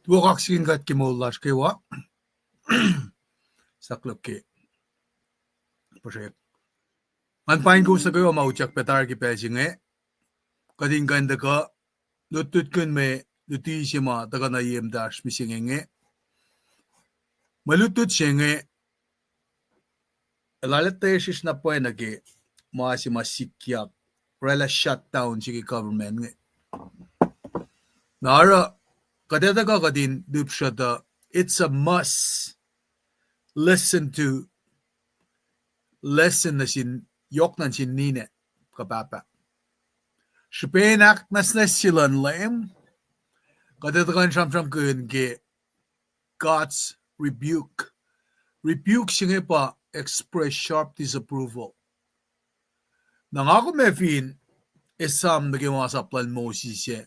Tuokaksin katki mullas kiwa. Saklapki. Project. Man pain ko sa kayo mauchak petar ki pesinge. Kading ganda ka. Lutut kun me luti sima taga na yem dash misingenge. Malutut siyenge. Lalat tayo sis na po na ki. Maasi masikyak. Rela shutdown sige government nge. Nara. Kadeta ka kadin dupshata. It's a must. Listen na sin yok nan sin nine kapapa. Sripac nas silan LEUM. Kadeta kan shamsham kun ke God's rebuke. Rebuke singe pa express sharp disapproval. Nangako mefin isam naging sa plan Moses ye.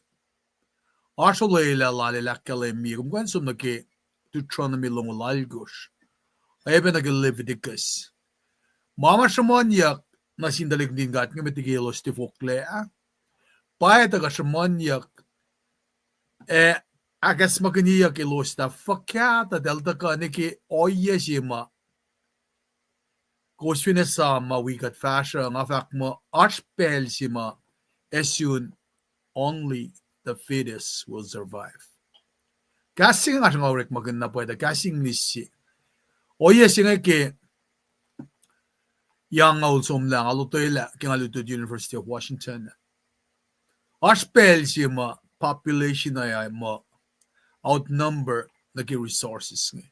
Arsolela lalilakale mi kumkan sum nake Deuteronomy longolalgosh. Ayben naging Leviticus. Mama shamanyak na sindalik din gat ng metigilos tifokle a. Paya taga shamanyak agas magniyak ilos na fakata delta ka niki oye sima. Kosfine sama wikat fasha nga fak mo archpel sima esun only the fittest will survive. Kasing nga siyang awrik maganda po ito. Kasing nisi. Oye singa ke yang nga somla nga lutoyla kaya nga lutod University of Washington. Archpel sima population na mo outnumber na ki resources nga.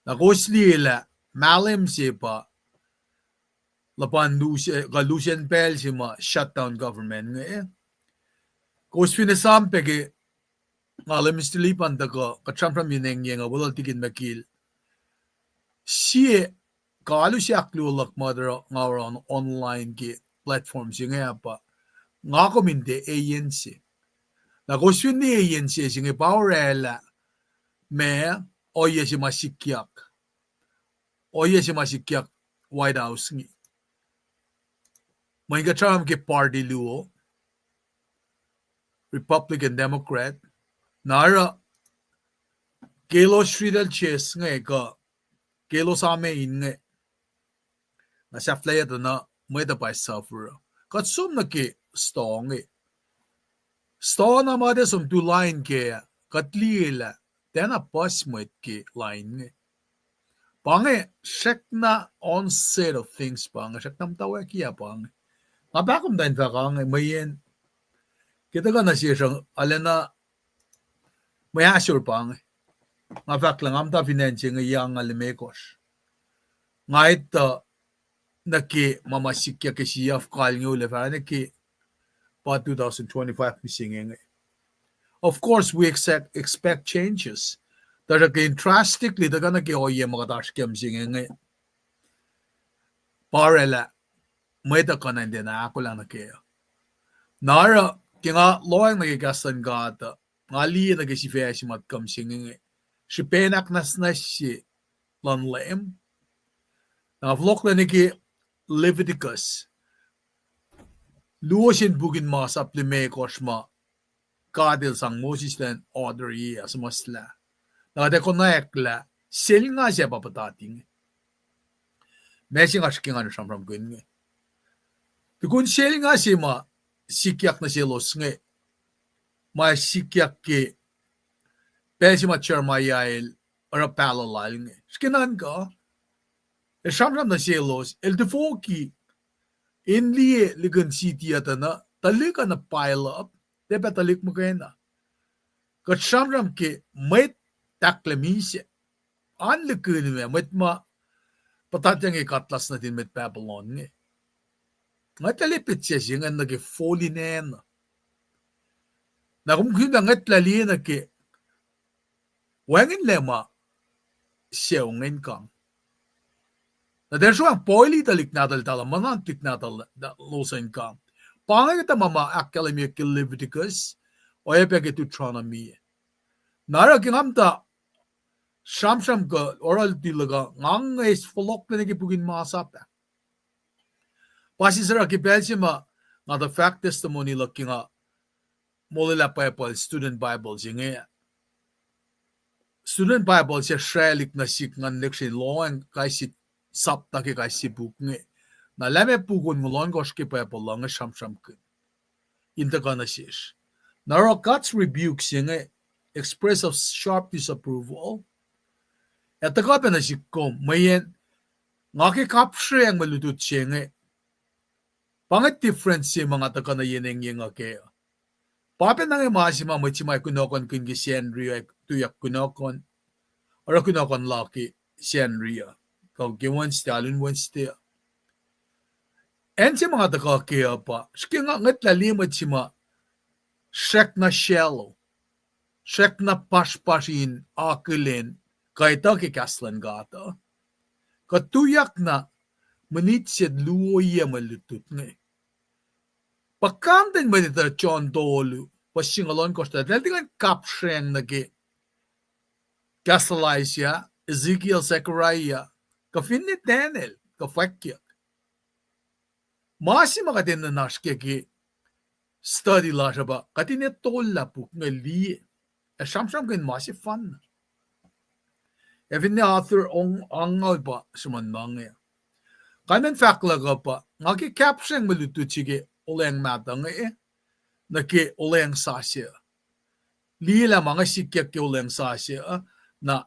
Nakosli ila malim sipa lapan galusian pel sima shutdown government nga Kosfine sampe ke ngalam istilipan daga kachamram yineng nga walal tikin makil. Siye kalusyukla madara ngaron online ke platforms yung nga pa. Nga kominte ANC. Na kosfine ANC singe orala me oye si masikyak. Oye si masikyak White House ngi. May kachamram ke party luo. Republican Democrat nara kelo Sridal chess nga ka kelo same in nga na saflaya na mwet pa suffer katsum na ke stong stong na made sum tu line ke katliela tena pas mwet ke line nga pange shek na onset of things pange shek nam tawa kiya pange mabakum dan fa nga mayen kita ka na siya siyang alena may asure pang nga fak lang amta financing nga yang alimekos nga ito naki mamasikya ke siya fkal nga ule fa naki pa 2025 misingin of course we expect changes that again drastically daga naki oye makatashkam singin nga parela may ta ka na hindi na ako lang naki nara kaya loang nagigastan ka ata. Nga liya nagisifaya si matkam singing. Sripac nas si lan LEUM. Nangavlok na niki Leviticus. Luosin bugin mga saplime kosma. Kadil sang Moses dan order iya sa masla. Nagadekonayakla. Sil nga siya papatating. Mesi nga siya nga siyang gun nga. Kung sil nga siya sikyak na silos nga. May sikyak ke pesi machar mayail or pacl nga. Skinan ka. Siyamram na silos. El defoki. Inliye ligan city ata na. Talik ka na pile up. Diba talik mo kayo na. Kat siyamram ke may taklamise. Anlikin nga. May patatyang ikatlas natin may Babylon nga. Nga talipit siya siya nga nag-folly na yan. Na kung kung nga tlali na ki wangin lema siya ngayon kang. Na dahil siya ang poili talik natal tala manantik natal losan kang. Pangay kita mama akkalami ki Leviticus o epeke Deuteronomy. Nara kinamta sham ka oral tilaga ngang is folok na nagipugin masap. Pasisara ki Belsima Nga the fact testimony looking at molila pacl student Bible jinge. Student Bible siya shrelik na sik ngan lekshin loan kai si sap ta ke kai si buk nge. Na leme pugun ngulon goshki pacl lang sham kun. Inta kana shish. Naro God's rebuke singe express of sharp disapproval. At the kapena sikom mayen ngaki kapshre ang malutut singe. Pangat difference si mga taka na yeneng yung ake. Papen nang imasima mo chimay kunokon kun ki sienria tuyak kunokon. Or kunokon laki sienria. Kau giwan stalin wan stia. En si mga taka kaya pa. Siki nga ngat lalimot sima. Shek na shallow. Shek na pashpashin akilin. Kaita ki kaslan gata. Katuyak na manitsid luoya malutut nga. Pakantin mo dito John Dolu, pasingalon ko siya. Dahil tingnan kapseng nagi Kasalaisya, Ezekiel Zechariah, kafinit Daniel, kafakyak. Masi makatin na naske ki study la siya ba, katinit tola po nga liye. E samsam kin masi fun. Even the author angal pa sumanmang. Kanan fakla ka pa, ngaki kapseng malutut sige oleng mata nga naki oleng sasya. Lila mga sikyak ki oleng sasya na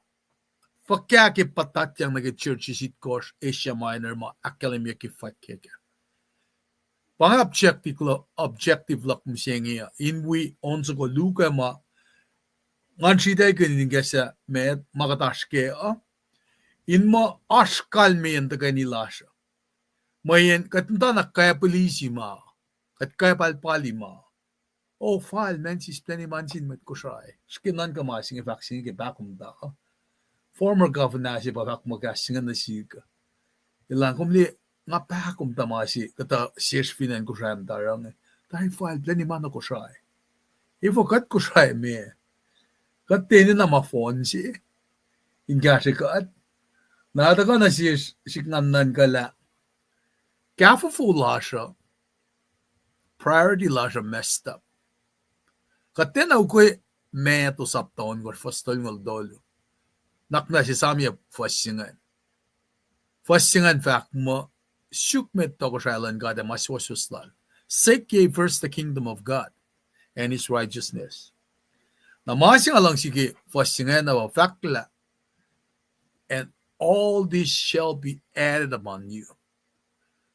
fakya ki patat yang nagi church isit kors Asia Minor ma akademya ki fakya. Pang objective lak msiyengi inwi onso ko luka ma ngan siday kinin kesa med makatashke in mo askal meyen ta kanilasya. Mayen katunda na kaya polisi ma kat kaya palpali ma. Oh, file mensis pleni mansin met kushay. Skinan ka masing vaccine ke pakomuta. Former governor si Ahknwacnwacs na siga. Ilang kumli nga pakomuta masi kata sesfinan kushay darang. Dahil file pleni man kushay. Ifo kat kushay me. Kat teni na ma-phone si. Inga si kat. Nata ka na si siknanan ka la. Kaya fula siya. Priority la siya messed up. Katen ako me to saptaon ko fastol ngol dolo. Nakna si Samya fasingan. Fasingan fact mo syukmet to ko shailan God ang maswasuslan. Seek ye first the kingdom of God and His righteousness. Na masing alang sige fasingan na fakla and all this shall be added upon you.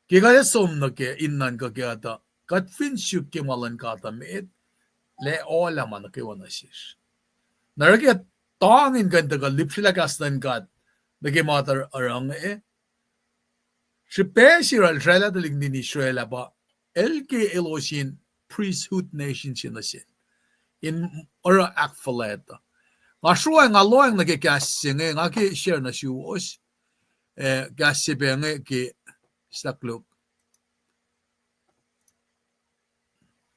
Kaya som na ke innan ka kaya kat finsyuk ke malan kata meet LEUM man akenganyalos. Naragyat tangin ganda ka lipsila kastan kat nagimatar arang Sripac Israel daling din Israel ba LKLOsin priesthood nation sinasin in ora akfaleta. Ngasruay nga loang nagikasing nga ki share na siwos gasibeng ki saklok.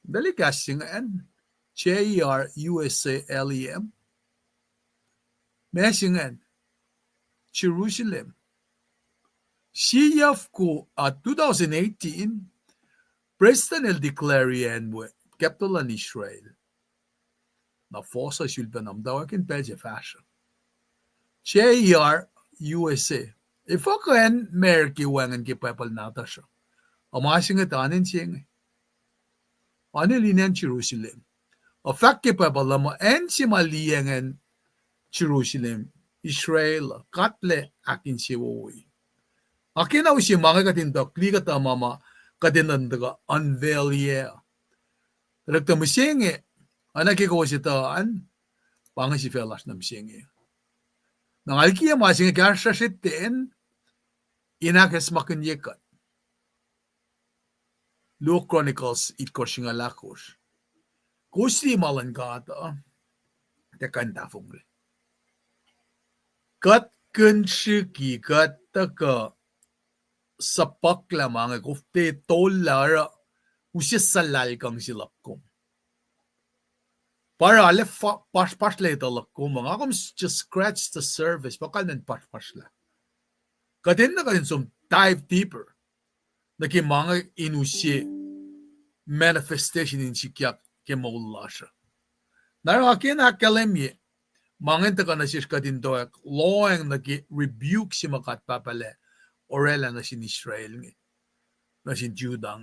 Dali kasing JERUSALEM. Mesingen, Jerusalem. Siyafko at 2018, President declared capital in Israel. Na fosa sultanam dawakin peje fashion. JERUSA. Ifokan merki wangan ki papal natasha. Amasing itanin siyeng. Anilinan Jerusalem. O fakke papala mo en si maliyangan Jerusalem, Israel, katle akin siwoy. Akin ako si mga katindak, ligat ang mama katinandaga unveil ye. Ragta masiyenge, anaki ko si taan, pangan si felas na masiyenge. Nang alkiya masiyenge kaya siya sitin, inakas makin yekat. Luke Chronicles itkorshingalakos. Kusi malan kata, tekan tafungli. Kat kunshiki kat taka sa pakla mga kufte tolara usya salal kang silakom. Para ale pas later lakom mga kom just scratch the surface bakal nan pasla. Katin na katin some dive deeper. Naki mga inusye manifestation in sikyak kemollasha. Narakin akalemi mangin taka na siya katinto loeng nagi rebuke si makat papale orala na sin Israel na sin Judah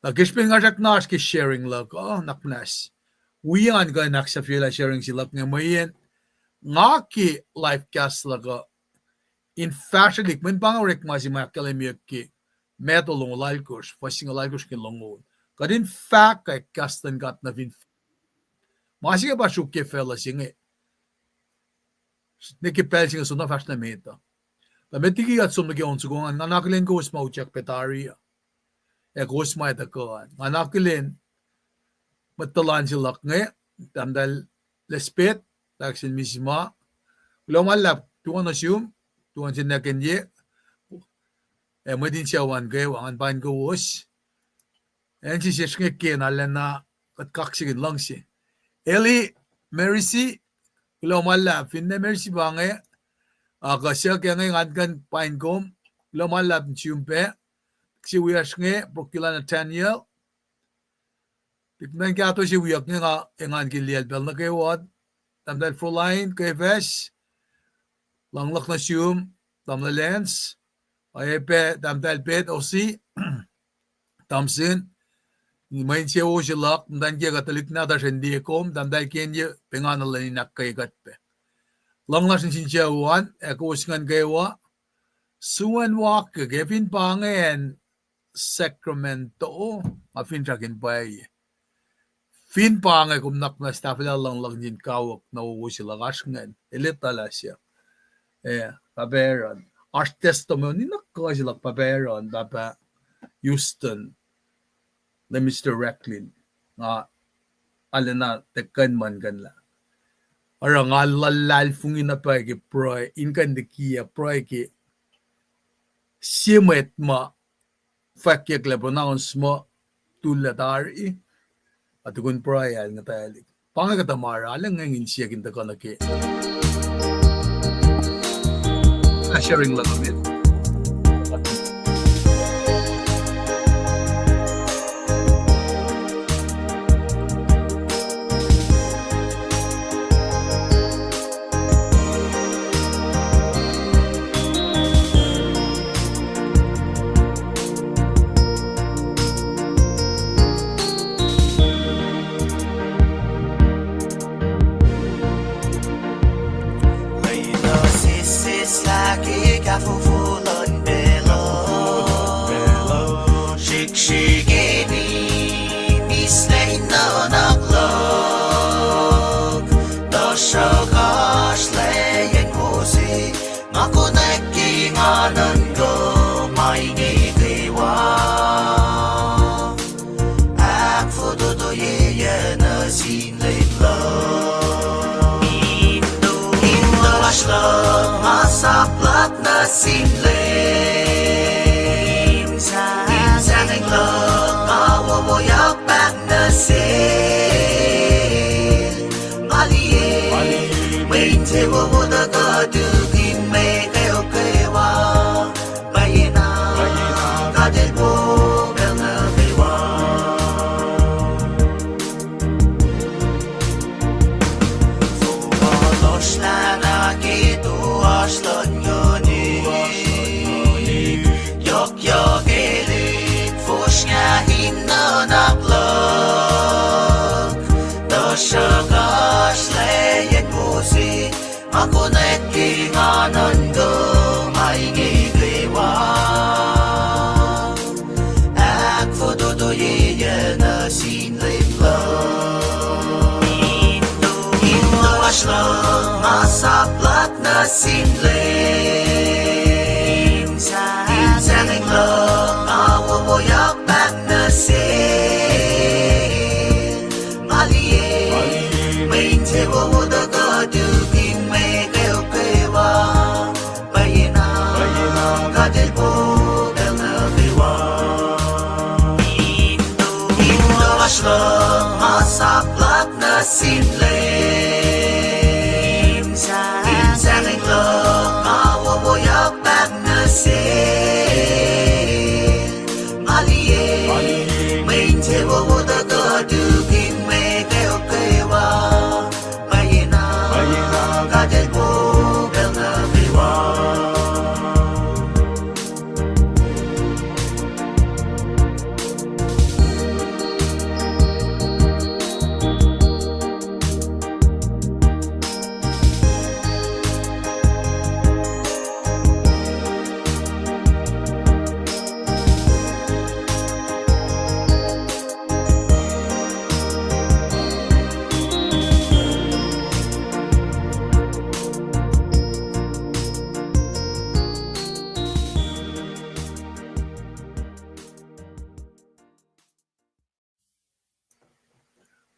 nagkispin nga siya nas ki sharing lag naknas wiyan ka naksafila sharing sila nga mayen nga ki life cast laga in fashion men pangarik ma si makalemi ki metal long lalkos fasing lalkos ki longon kadin fahk kay kastan gat na vin masih ba shukke fella singe Niki pelsinga sunna fashna meta. Da metiki at sunna ge onsu gon anaklen go sma uchak petaria. E go sma ta ko anaklen matalan silak nge tamdal lespet taksin misma. Lo malap tuan asum tuan sin akenganyalos e medin siawan ge wangan pan go us. En si sesr ke nalena kat kaksigin langsi. Eli merisi Lo malap finne mersi bange kasya kaya ngay ngadkan pain kom lo malap nchumpe si wiyash nge prokila Nathaniel tikman kaya to si wiyak nga engan kiliel bel na kayo wad tamdal frulain kay ves langlak na siyum tamna lens ayepe tamdal pet osi tamsin main siya o silak dan kaya katalik na tas hindi kom tamdal kanya penganala ni nakkayagat pe lang na sin siya wan ekusngan kayo suwan wak kevin pangen Sacramento mafin sakin bay fin pange kumnak na stafila lang din kawak na uusila kasngan elitala siya paberon as testimony nakkasilak paberon baba Houston na Mr. Recklin nga alana tekan man ganla arang alalal fungin na pa ki proy inkan de kia proy ki simet ma fahk pronounce mo tulatari at kun proy al nga talik pangatamara lang ngin siya kinta ka naki sharing lang amit Masaplat na sinlim Insaning love Mawawayak back na sil Maliye Mainte wawadak adugin May kayo kaywa Bayina Kadil po Bel na kaywa Fumalos na nakito Aslan yoni Yok yok elit Fush nga hinanablak Dasagash leyen musi Makunet kinganan go Maingigriwa Ak fududoye na sinlimlak Indo aslan masaplat na sinlim Insaning love Mawawayak back na sil Maliye Mainte wawadak adugin May kayo kaywa Bayina Kadil po Bel na kaywa Indo aslang Masaplat na sinlim Insaning love Mawawayak back na sil Maliye Mainte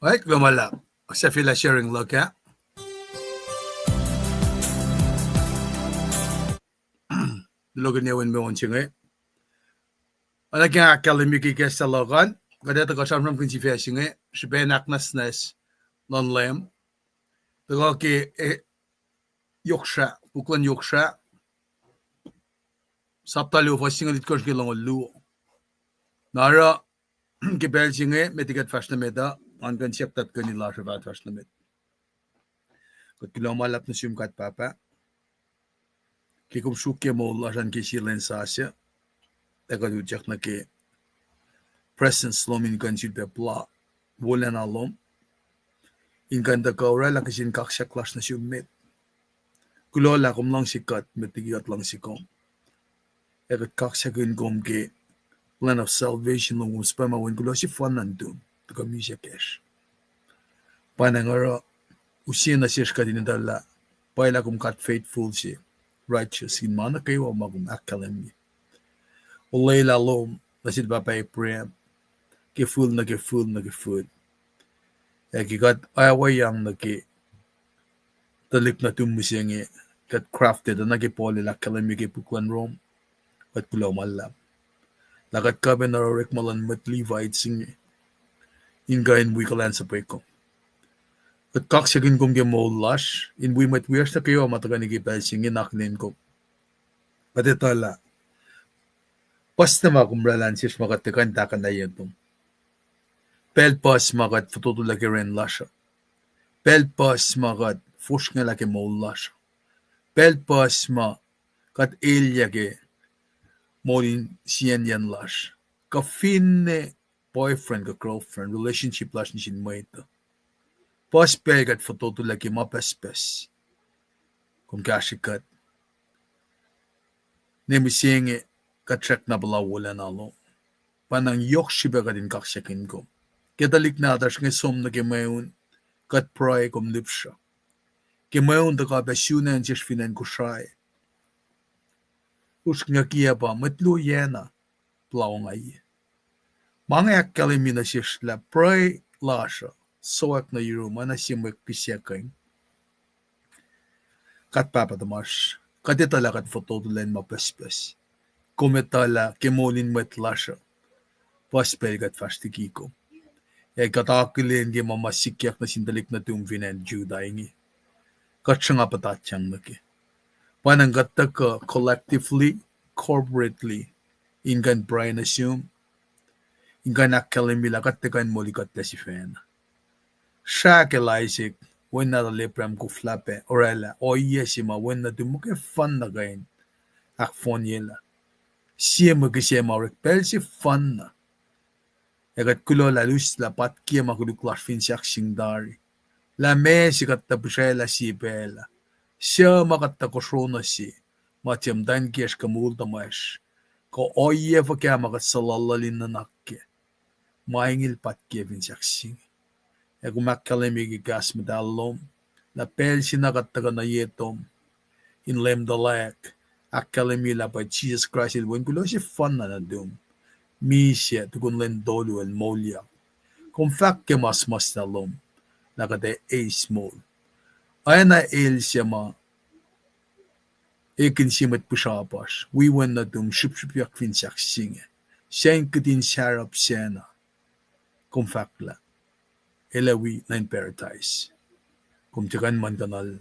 Right, lumala. Sa fila sharing look at. Look at you when we want to. Ana kaya academic kesa logan. Kada to kasam ram kunci fashing. Shibe naknasnes non LEUM. To ke Eoksra, bukan Eoksra. Saptalo fasting dit kosh gelong lu. Nara ke belsinge metigat fashna meda an kan siap tat kan ila shabat fashna med. Kot kiloma lap na sum kat papa. Ke kum shuke mo lajan ke silen sasya. Taga ujak na ke presence lom in kan silpe pla. Wolen alom. In kan da ka orala kasin kaksya klas na sum med. Kulola kum lang sikat metigat lang sikom. Egat kaksya kun kom ke plan of salvation long spama when kulo si fanandum to kamisa cash. Panangara usia na siya kadinadala paila kum kat faithful si righteous in mana kayo magum akalemi. Ulayla lom nasid papay prayer ke full. Kat ayawayang talik na tumusenge kat crafted na poli la kalemi ke pukwan rom at kulo malam. Lakat kabe na rekmalan mat Levite sing ingayin wikalan sa peko. At kaksagin kong gemolash, in we mat wiyas na kayo matagan igipal singin naklin ko. At itala, pas na makumralan sis makatikan takan na yun. Pel pas makat fututulaki ren lasha. Pel pas makat fush nga laki molash. Pel pas makat ilya ke molin siyan yan lash. Ka finne boyfriend ka girlfriend relationship lash ni sin moita. Pas pegat fututulaki mapespes. Kung kashikat. Nemisingi katrek na bala wala nalo. Panang yokshiba ka din kaksyakin ko. Ketalik na atas nga somla kemayon kat pray kom lipsha. Kemayon da ka besyunan jes finan ko shay. Usk nga kia pa matlo yena plao ngay. Mga akkalimi na sisla pray lasha soak na yuro manasimak pisyakang. Kat papadamas. Katitala kat fototulan mapespes. Kumetala kemolin met lasha. Paspel kat fastikiko. Katakilin di mamasikyak na sindalik na tumvinan judaingi. Katsya nga patatyang naki. Panang kataka collectively, corporately, ingan Brian assume, ingan akalimila katakan moli katasifena. Siya kelaisik, when na lepram ko flape, orala, o yesima, when na tumuke fan na gain, akfon yela. Siya magisema rekpel si fan na. Egat kulo lalus la pat kia makuluklas finsiak singdari. La me si katapusela si pela. Siya makatakosrona si. Matiam dan kies kamulta mas. Ko oye fa kaya makatsalalin na nakke. Maingil pat kia finsiak sing. Ego makalimigi gas medalom. La pel si nakataga na yetom. In lem dalek. Akalimila pa Jesus Christ ilwen kulo si fan na dum. Misya tukun len dolu el molya. Kung fak ke mas nalom. Nakade a small. Ayana el siya ma. Ekin siya pushapas. We wen na dum ship-ship-yak finsak singe. Siya yung katin sarap siya na. Kung fak la. Elawi na in paradise. Kung tiyakan man kanal.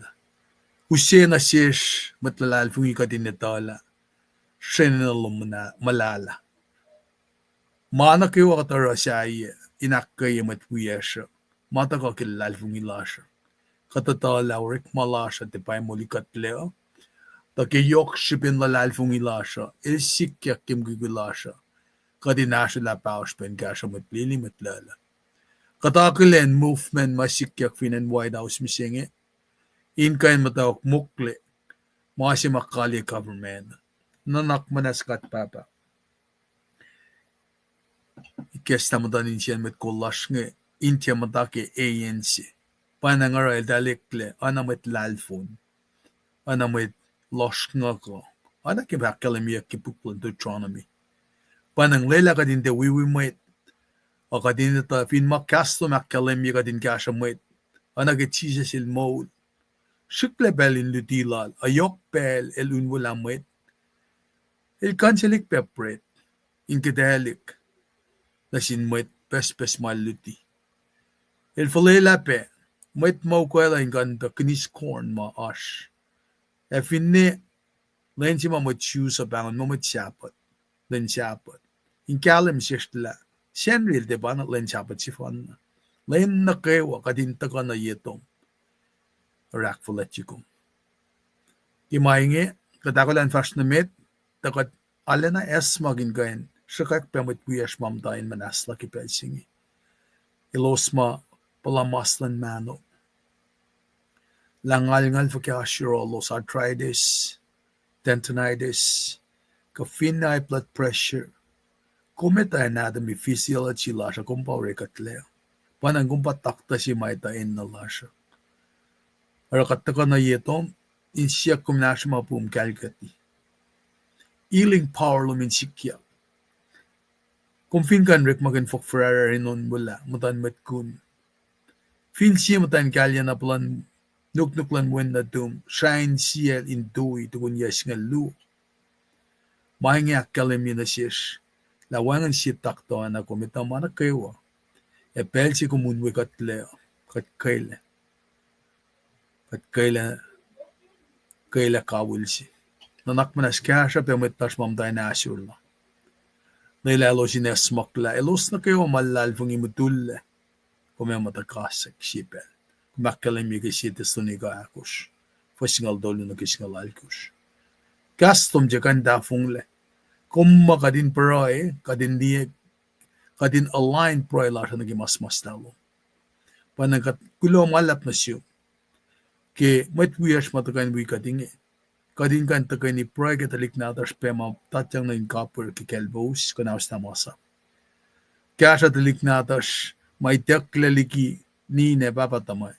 Usya na siya matlalal fung ikatin netala. Siya na lumana malala. Mana kayo katara siya inakay matwiyasya. Mata ka kilal fung ilasya. Katatala urik malasya te pay molikat leo. Takiyok shipin lalal fung ilasya. Ilsikyak kim gigilasya. Kadinasya la paus pen kasya matlili matlala. Katakilen movement masikyak finan White House misingi. Inkain matawak mukli. Masi makali government. Nanak manaskat papa. Ikesta madanin siyan met kolash nge. Intia matake ANC. Panangaral dalikle. Anamet lalfon. Anamet losh nga ko. Anak kibakalamia kipuklan Deuteronomy. Panang lela ka din de wiwi met. akadin ita fin makasto makalem yakadin kasha mwet anagetiza sil mol shukle belin lutilal ayok pel elun wala mwet el kanselik pepret inkidalik nasin mwet pes maluti el falela pe mwet mau kwela inganda knis corn ma ash e finne lensi ma mwet chusa bangon mo mwet chapat len chapat in kalem sishtla senril de banat len chapat sifana len na kewa kadin takana yetom rakfulatikum imainge kadakolan fashnamet takat alena esmagin gain shakak pemit wiyash mamdain manasla ki pelsingi ilosma palamaslan mano langal fakashirolos arthritis tendinitis kafina blood pressure kumeta anatomy physiology lasha kumpawre katle panang kumpatakta si maita in na lasha arakataka na yetom insya kumnash mapum kalkati healing power lumin sikya kung finkan rek magan fok ferrara rinon mula mutan matkun fin siya mutan kalya na plan nuknuklan mwen na dum shine siya in dui tukun yas nga lu mahingi akalim yun na siya lawangan siya takto na kumita mana kaywa e pel siya kumunwe katle kat kaila kawul siya nanak manas kasha pe mitas mamday na asyurla nailalo si nesmakla elos na kayo malal fung imutulle kume matakasak sipel kumakalim yung kisita suniga akos fasingal dolo na kisingal alkos kastom jakan dafungle kumma kadin proy kadin diye kadin align proy lasha nagimasmas talo panagat kulo malap na siyo ke matwiyash matakan wi kadinge kadin kan takay ni proy katalik natas pema tatyang na yung copper kikelbos kunauskutla kasha talik natas may teklaliki ni nebapatamay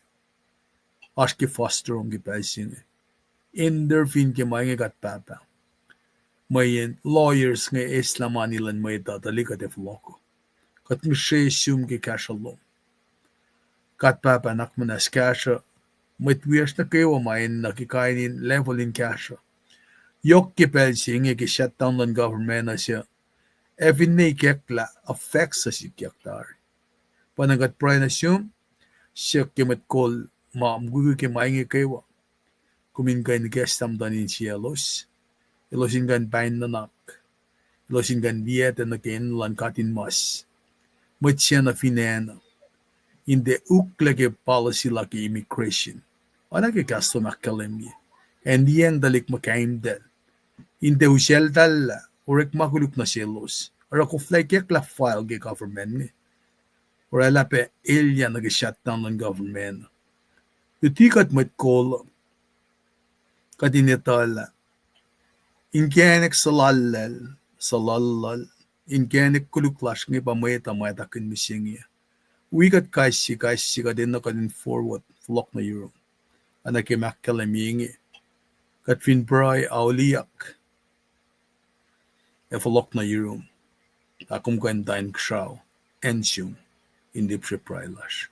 aski foster ang gipaisinge endorphin ke may kat papa may lawyers nga islamanilan may tatalik at efloko kat ngisesum ki kasha lo kat papa nakmanas kasha matwiyash na kayo main nakikainin level in kasha yok ki pelsinge ki shutdown ng government na siya evinay kekla affects sa si kektar panagat pray na siya siya kimatkol maamgugu ki maingi kayo kumin kain gestam danin sielos ilosin kan pain nanak ilosin kan dieta na kain lankatin mas matsya na finena inde uklage policy laki immigration ana ke kasto makalemye endi ang dalik makaimdel inde usyel dal urek makuluk na sielos ara ko fly ke la file ge government ni orala pe ilya nag shutdown ng government utikat met call kadinetala inkenek salallal inkenek kuluklash ngi pameta mata kin misingi wikat kasi kadin na kadin forward flock na euro ana ke makalamingi kat fin bray auliak e flock na euro akum kwentain kshaw ensium indi prelash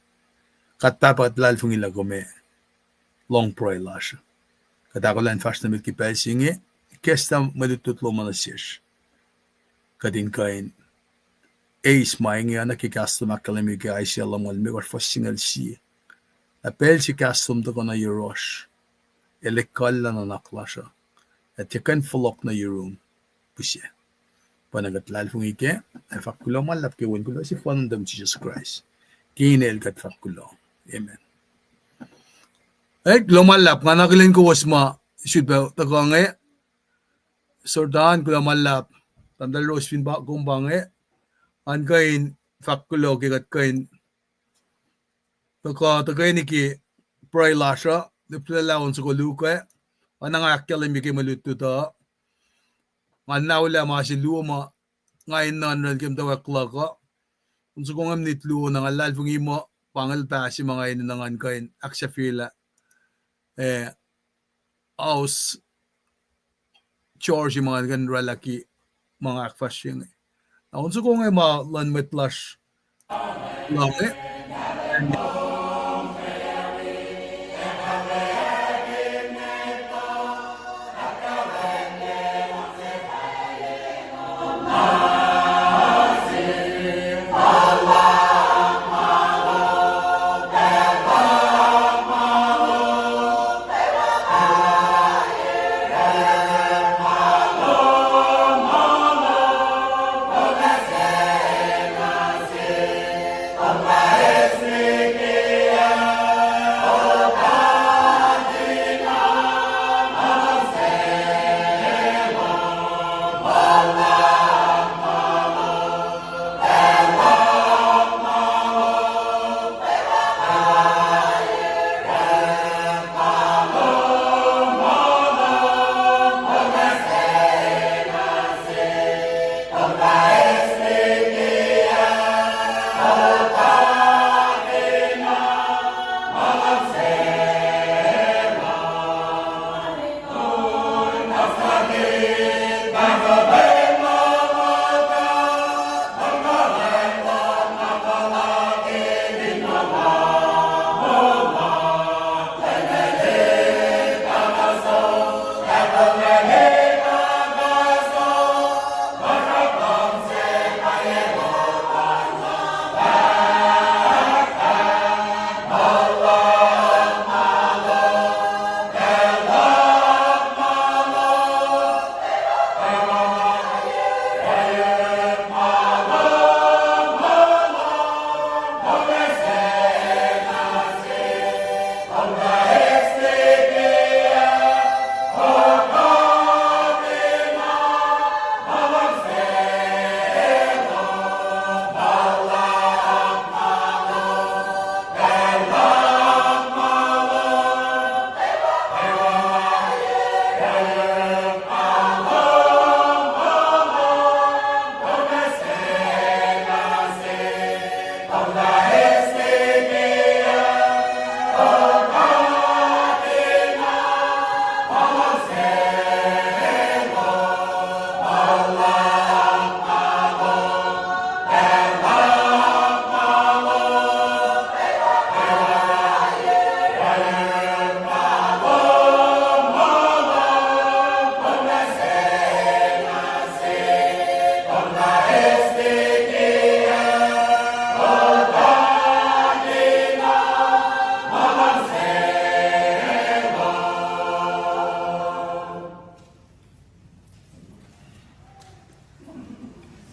kat papat lal fungila gome long prelash kat akolan fast na mit kipelsingi kesta malututlo manasish kadin kain Ace maing yan nakikastom akalami ki ay siya lamal mi war fasingal siya. Apel si kastom to ko na yurosh. Elekal na nakla siya. At yakan fulok na yurum. Pusya. Panagat fung ike. Ay fakulo malap ki wun kulo si fandom Jesus Christ. Kinel kat fakulo. Amen. Ay lumalap nga nakilin ko wasma. Should ba tagange. Sordan kulo malap. Tandal rosfin ba kumbange. An kain fakulo kikat kain tagay ni ki pray lasha the plalaon sa kuluka anang akyalim ki maluto ta an nawala masin luma ngayon nan kim tawa klaka unsa kong amnit luo nang alal fungi mo pangal pa si mga ino nangan kain aksafila aus George mga gan ralaki mga akfasyeng unsa kong ma lan metlash long and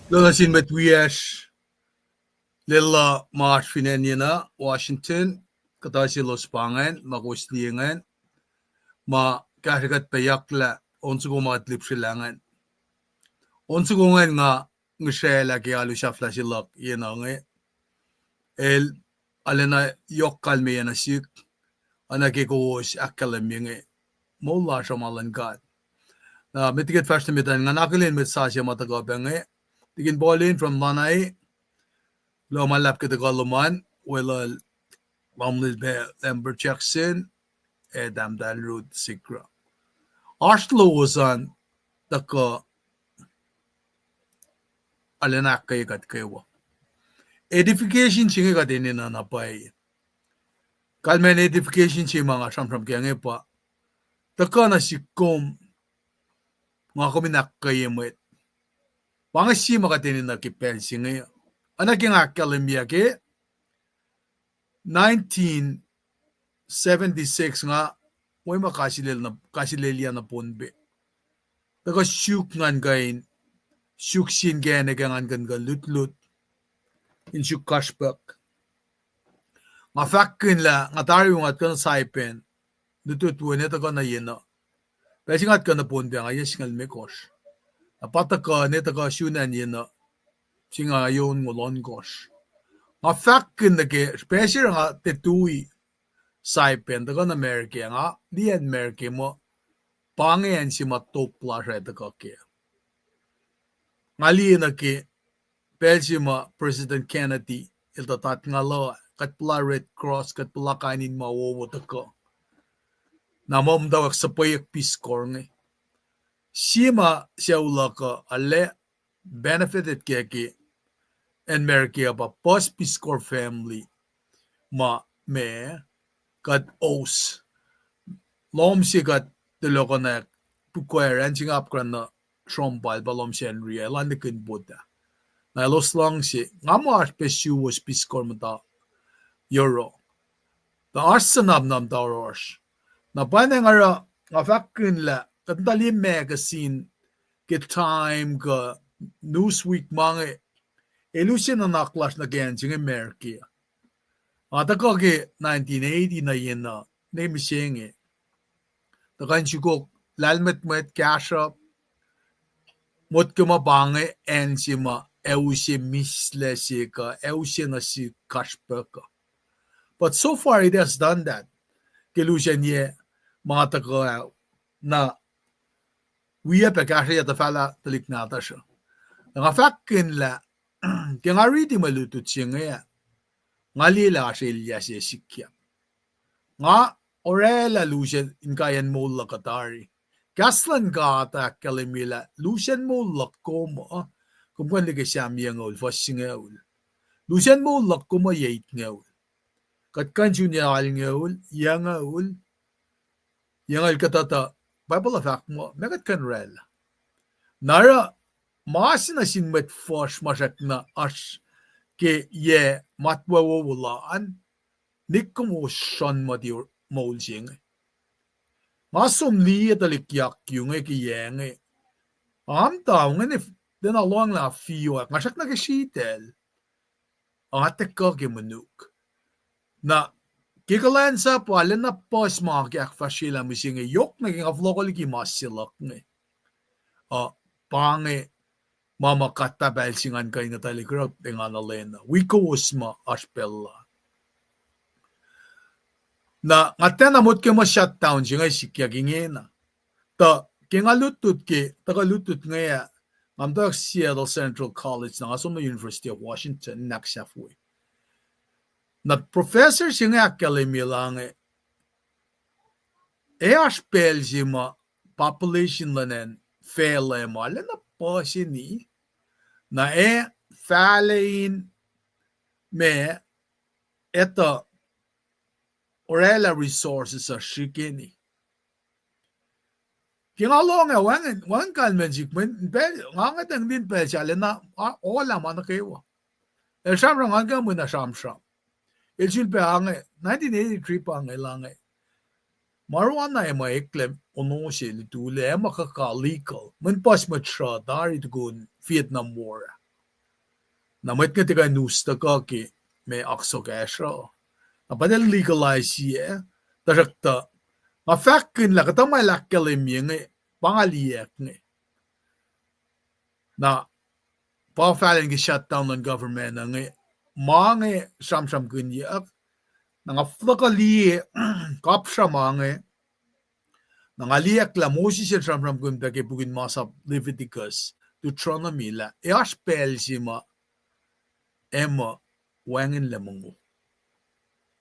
Lalasin met wies lilla march finenina Washington katasi los pangen magusliengen ma kahrigat payakla onsugumat lipsilangan onsugungan nga ngshela ke alu shafla silak yenange el alena yokkal me yanasik anake koos akkalemminge molla shamalan god na mitiget first mitan nga nakulin met sasya matagabenge digin bolin from lanai lo malap kita kaluman wala mamlil be Amber Jackson damdal root sikra Oslo wasan taka alenak kay kat kaywa edification singe kat inina napay kalmen edification si mga samsam kaya pa taka na sikom mga kuminak kay mwet pangasi makatinin na kipel singe anak yang akalimia ke 1976 nga may makasilil na punbe taka syuk ngan gain syuk sin gane gangan gan lut in syuk kashpak nga fakin la nga tayo nga kan saipen dututuan ito ka na yena kasi nga ka na punbe nga yasingal mekos apataka nito ka syunan yena singa yon ngolon gosh nga fakin na ke special nga tetui saipen daga na Amerike nga di Amerike mo pangen si matopla siya daga ke nga li na ke pelsi ma President Kennedy iltatat nga lo kat pula Red Cross kat pula kanin mawowo daga na mamdawak sa payak Peace Corps nga sima siya ula ka ale benefited ke en America ba post Peace Corps family ma me kat os lom si kat de lokonek pukweran ching up kran na trombal balom si Henry lan de kin buta na los long si ngamo as pesu was Peace Corps mata euro the arsenal nam darosh na panen ara nga fakin la katali magazine get time ka Newsweek mga elusin na naklas na gen ching America ata ko ke 1980 na yen na name sing the kan chuko lalmet mwet kasha mot kuma bange en sima euse misle sika euse na si kashpeka but so far it has done that kelusion ye mga taga na wiya pe kasha ya tafala talik na ta siya nga fakin la kaya nga reading malutut siya nga nga lila siya ilya siya sikya nga orala lucian in kayan mo lakatari kaslan ka ta kalimila lucian mo lakoma kumpuan liga siya miyang ul fasing ul lucian mo lakoma yait ngul kat kanju niya al ngul yang al katata Bible of Ahknwacnwacs megat kan rel nara mas na sin met force masak na as ke ye matwa wulaan nikum o son mati mol sing masom li talik yak yung ke yang am taw ngene den along la fiyo masak na ke shitel ate ko ke manuk na kikalan sa pala na pos mga kyak fasila mising yok naging avlokol ki masilak nge pange mama katabel singan kay na talikrot dengan alena wiko usma aspella na ngaten amot ke mo shutdown singa sikya gingena ta kingalutut ke tagalutut ngaya amdak Seattle Central College na asoma University of Washington naksafwe na professor singa academy lang aspel sima population lanen fele mo alena po sini na falein me ito orala resources are shikini kingalong wan kalmenjik men ngangatang din pe chale na ola man kayo shamrang hanggang mo na shamsham ilchil pe ang 1983 pa ang ilang marijuana ay maiklem ono siya litule ay makaka-legal man pas matra dari tugun Vietnam War na mat nga tiga nusta ka ki may aksangengye na padel legalize siya tarakta nga fakin la katang may lakalim yung pangaliyak na pa-filing shutdown ng government ng mga samsam kunyak nga flakali kapsya mga ngaliyak la Moses at samsam kunta ke bugin masap Leviticus Deuteronomy la aspel sima ema wanginna mungo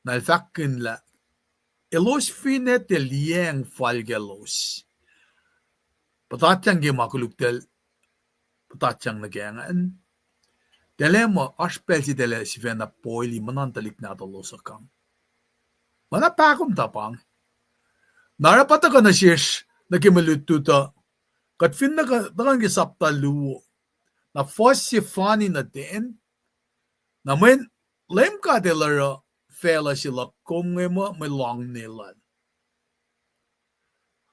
na fakin la elos finet el yang falgelos patatyang ge makuluktel patatyang nagangan delema aspel si dele si vena poili manantalik na talosakang mana pakomuta pang narapata ka na shish na kimalututa kat fin na ka gisapta luo na fossi fani na din na men LEUM GOD lara fela sila kung mo may long nilan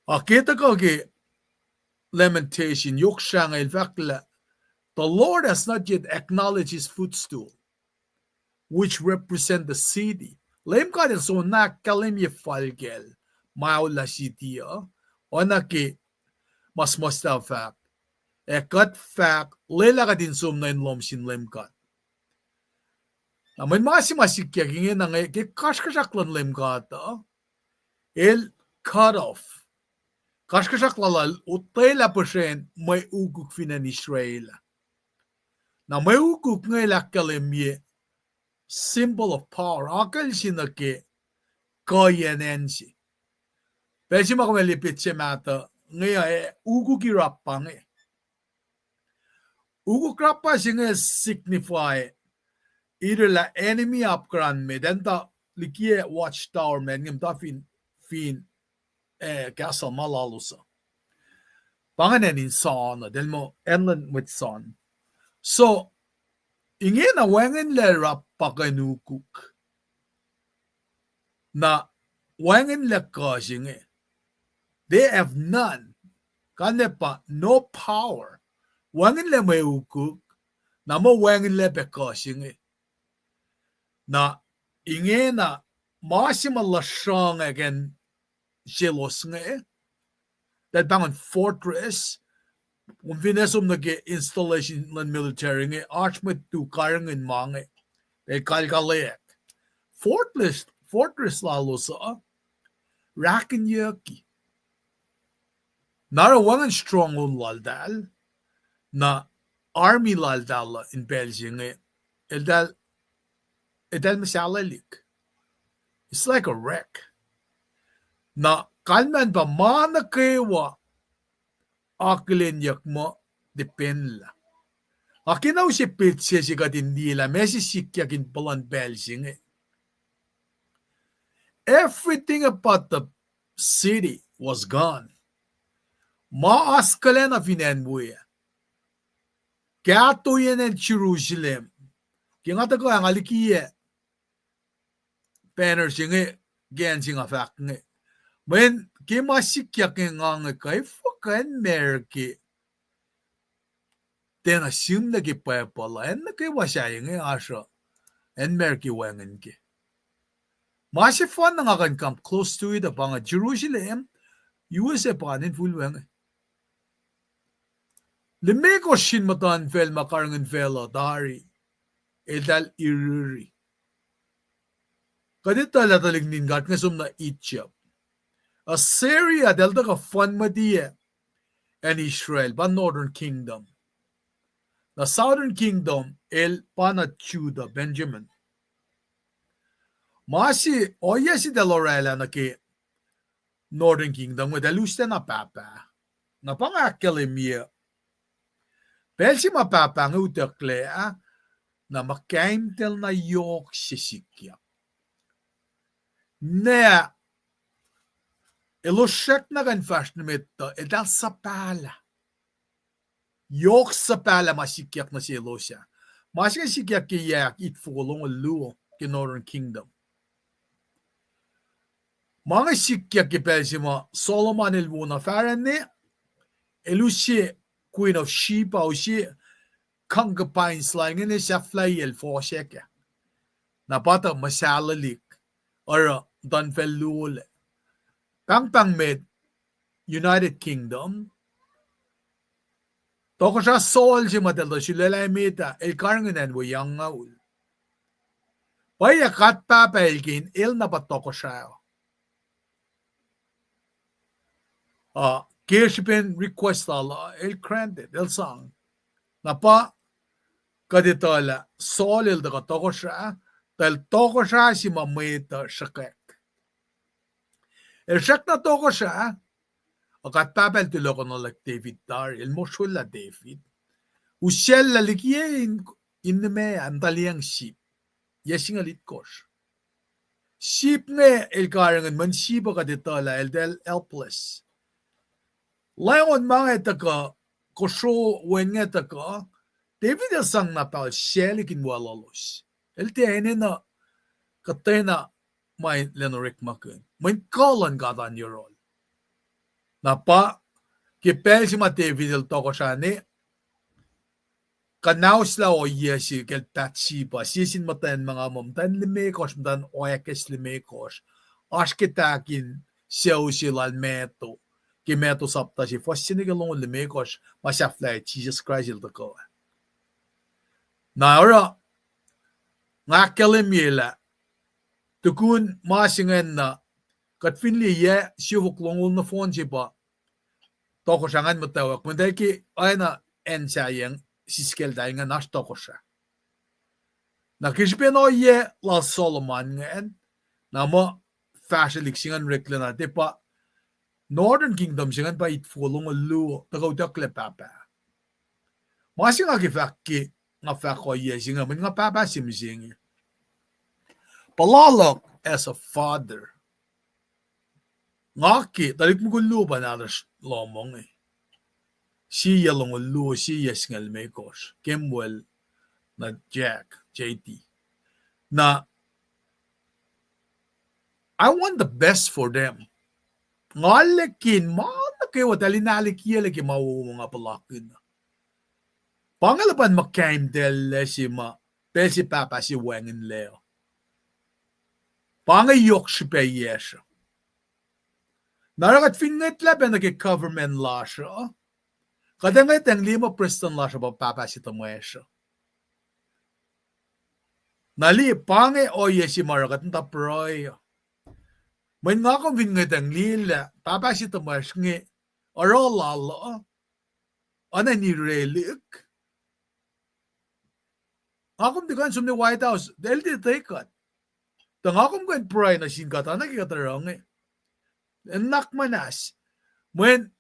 akita ka ki lamentation Eoksra nga ilvakla the Lord has not yet acknowledged his footstool which represent the city LEUM GOD is so na kalimye falgel maula city ona ki mas fahk kat fahk lela ka din sum na inlom sin LEUM GOD naman masikya gingin na ke kashkashaklan LEUM GOD el cut off kashkashaklalal utela pashen may uguk finan Israel na may uguk ngayon kalimye symbol of power akal sinake kayanensi pwede makamalipit siya mata ngayon uguk irapang uguk rapa siya signify either la enemy upgrade med den da likie watchtower men ngem da fin castle malalusa. Panganen in son del mo enlen with son. So ingin na wangen le rap pakanukuk. Na wangen le causing they have none. Kanepa no power. Wangen le may ukuk. Na mo wangen le causing na ingin na masima la strong again jealous that bang on fortress kung vinesum nage installation ng military nge archmet tu karang in mange e kalkalek fortress lalo sa akenganyalos nara wangan strong on laldal na army laldal in Belgium edal masalalik. It's like a wreck na kalman ba mana kewa akenganyak mo depende. Akinaw si pitse si katindila mesi sikyakin palan Belgium. Everything about the city was gone. Maaskalen na finenbuya. Kaya tuyen en Jerusalem. Kaya nga tako ang alikiye. Banner singe gen singa fahk nge. Men kima sikyakin nga nga kay fucking merki. Tena sim na ki pepala en na kay wasayang nga asya. En merki wangan ki. Masi fun na nga kan come close to it apang Jerusalem. USA pa nin full wangan. Limeko shin matan fel makarangan fela dari. Edal iruri. Kadita latalig ningat nga sum na Egypt. Assyria delta ka fun madiya. And Israel pa northern kingdom. The southern kingdom el Judah Benjamin. Masi oya si delorela na ki northern kingdom with elusta na papa. Na pangakalimia. Pelsi mapapa nga uteklea na makaimtel na yok sisikya. Ne ilusyak na kan fashnamito edal sa pala. Yok sa pala masikyak na si ilusya. Masikyak kiyak itfulong luhn ki Northern Kingdom. Mga sikyak ki pelsi mo Solomon ilmuna faran ni ilusya Queen of Sheba o si concubines lang ini siya flyel for siya. Napata masalalik or donfelul. Pang med United Kingdom. Toko siya sol si mataldo si lelamita el karanganan wo yang ngaul. Paya kat papelkin il na patoko siya. Kirshipin request Allah, el granted, el sang. Napa, kaditola, solil da toko siya, dahil toko siya si mamita shakek. El shak na toko siya, akat papel tuloko na like David Dar, el moshula David. Usyel lalikye in me antaliyang ship. Yesing alit kosh. Ship ne el karangan man shiba kaditola, el del helpless. Layon mga taka, kosho wenge taka, David el sang na pal shelikin loeloes. El tiene na katena may lenorik makun. May kalan gatan yorol. Napa, kipel si ma David el toko siya ni, kanausla o yesi kel tatsipa, sisin matan mga mamtan limekos, matan oekes limekos, askitakin siyaw silal meto. Kimeto sapta si fos sinigalong limekos masyaflay Jesus Christ il tako. Na ora nga kalimila tukun masingen na katfinli ye siyuk longul na phone si ba toko sangan matawak munday ki ay na ensayang siskel dahil nga nas toko siya. Nakisipin o ye la Solomon ngayon na mo fashiliksingan rekla na pa Northern Kingdom singan pa itfulong luo tagaw takle papa. Masing agi fakki nga fahk ko yesing nga nga papa simsing. Palalok as a father. Ngaki tarik mo lupa na lomong siya long lu siya singal mekos Kemwell na Jack JT na I want the best for them. Ngalekin malaki wa talinalik yeleki mawu nga palakin. Pangalapan makaim del si ma pesi papa si wangin leo. Pangayok si pe yesha. Narakat finget laban nagi government lasr. Kadang ang lima Preston lasr pa papa si tamuesha. Nali pange oye si marakat nta proy. May nga kong finget ang lila papa si tamuesha ngi orala ana ni relik. Akom di kan sumni White House dahil di tekat. Tang akom kan proy na singkata na kikatarang Ahknwacnwacs. When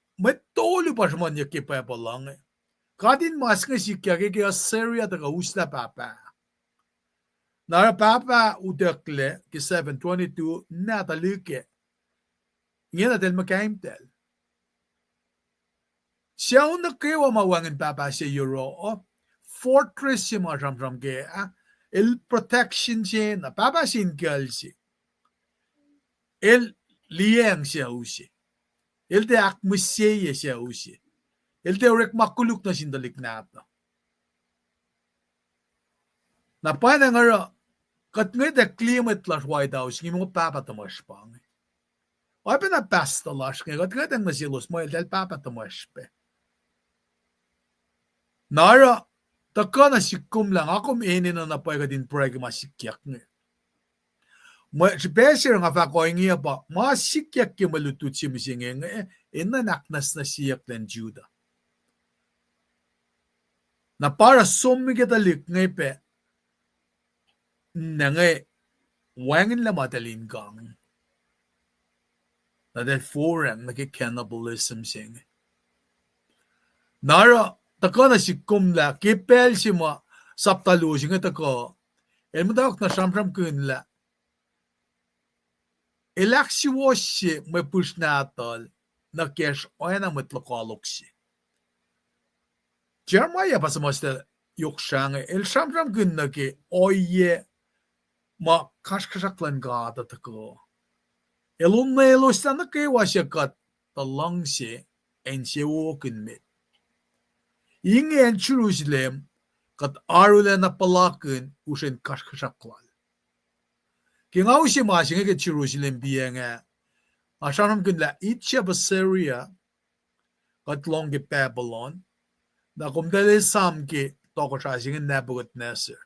tolo pa siya niya kipa pa lang. Kadin mas nga si kaya Syria taga usla papa. Nara papa udakle ki 722 natalike. Ngayon natin makaimtel. Siya ang nakiwa mawangin papa sa Euro. Fortress si mga ramram kaya. Il protection siya na papa sinkal siya. Il liang siya usi. Il de akmusye siya usi. Il de orek makuluk na sindalik nato. Napana nga kat nga de climate las White House ng mga papa tamaspang. Ay pa na pasta las nga kat nga de nasilos mo il del papa tamaspe. Nara taka na sikum lang akom inin na napay ka din preg masikyak nga. Sesr nga fahk ko ingiya pa, masikyak yung malutut si misingin inanaknas na siyak ng Juda. Na para sumigitalik nga pe, na nga wangin la matalin kang. Na dahil foreign, nagkikannibalism sing. Nara, taka na si kumla, kipel si ma, saptalo si nga taka, elmadawak na samsam kunla, Eoksra may push natal na kesh oana mwet lokoalok si. Jeremiah pa sa mga Eoksra nga el samsam kun na ke oye ma kashkashaklan gata tako. Loeloes na ke wasya kat talang si en siya wokin mit. Inge en Jerusalem kat arula na palakin usen kashkashaklan. Kingaw si masing nga Jerusalem biya nga asanam kunla itcha ba Syria kat long ki Babylon na kumdali sam ki toko siya singa Nebuchadnezzar.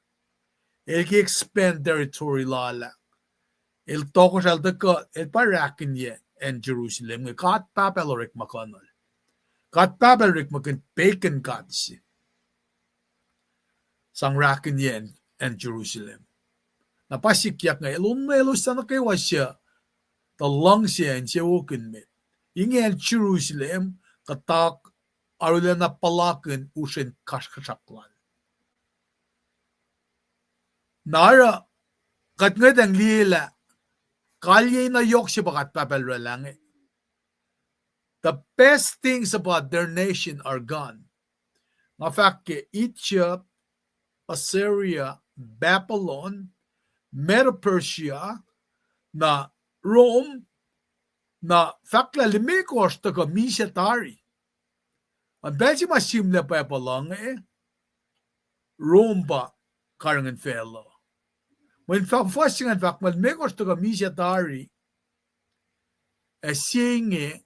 El ki expand territory lala. El toko siya taka el parakenye en Jerusalem nga kat pacl rik makanal. Kat pacl rik makan bacon kat si. Sang rakenye en Jerusalem. Napasikyak nga loeloes na kayo siya talang siya en siya wokin mit. Ingin Jerusalem katak arula na palakin usin kashkashaklan. Nara kat nga dang lila kalye na yok siya bakat papel lang. The best things about their nation are gone. Nga fahk Egypt, Assyria, Babylon, Medo-Persia, na Rome, na fakla limikos taga misyatari. Ang dahil si masimla pa lang Rome ba karangan fellow. When fasting and fakla limikos taga misyatari, siyenge,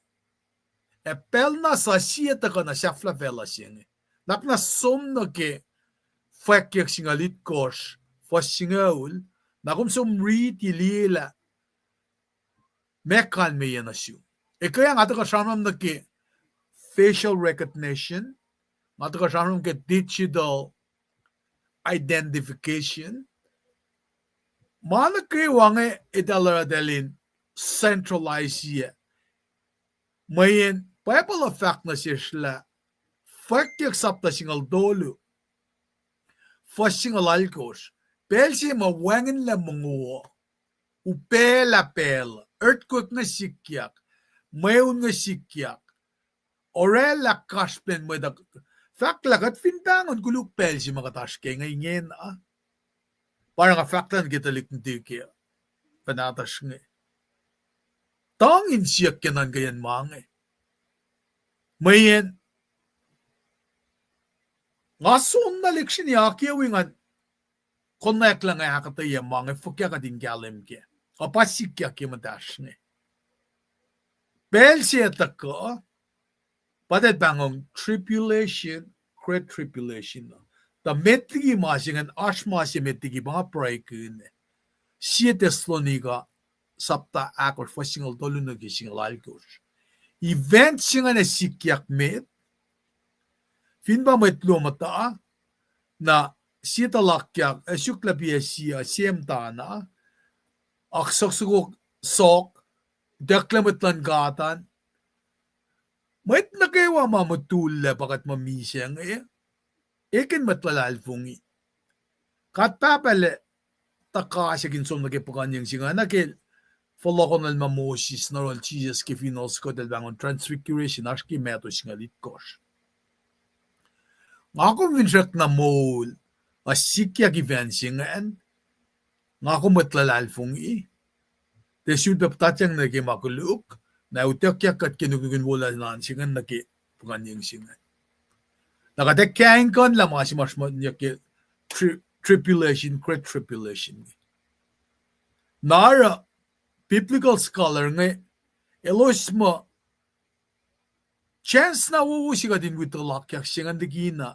pel na sa siya taga na siyafla fela siyenge. Lap na somna ke fakyak singalit kos, fasingaul, na kung sumriti lila, mekan me yan asyo. Kaya nga ito kasamam na ki facial recognition, nga ito kasamam ki digital identification, malaki wange italara dalin centralize siya. Mayin, payapal effect na siya sila, fakyak sapta singal dolo, fashing alalkos. Pelsi ma wanginna mungo. Upela pel. Earthquake nga sikyak. Mayon nga sikyak. Orala kaspen mo da. Faklagat fintangon kuluk pelsi makataske ngayon Parang nga faklan kita liknti panatas nga. Tangin siyak yanan gayan mga. Mayen. Nga son na leksyon niya kiyawingan. Konek lang ay hakataya mga fukya ka din galim kaya. Kapasik kaya kimatas nga. Bel siya tako. Padet bangong tribulation, great tribulation. Ta metigi masingan asma siya metigi mga pray kun. Siya Thessalonica sapta akor fasingal tolunag singal alkos. Event siya nga na sikyak met. Finba metlo mata na siya talakyak syukla biya siya siyemtana aksaksugo sok deklametlan gatan met na kayo mamatula pakat mamisiyang Ekin matlalalfungi. Katapale takasyakin som nagipukanyang singa nakil folokonal mamosis na rol Jesus kifinos ko dalbangon transfiguration aski metos nga litkos. Nga convinced na mol asikya givensingan nga ko matlalalfungi. Desyud baptatyang nagimakuluk na utekyak at kinukugunwala na singan nagipukanyang singan. Nakadekyain kon lang mga simasma niya tribulation, great tribulation. Nara, biblical scholar nga, elos mo, chance na uusi ka din wito lakyak siya nga digina,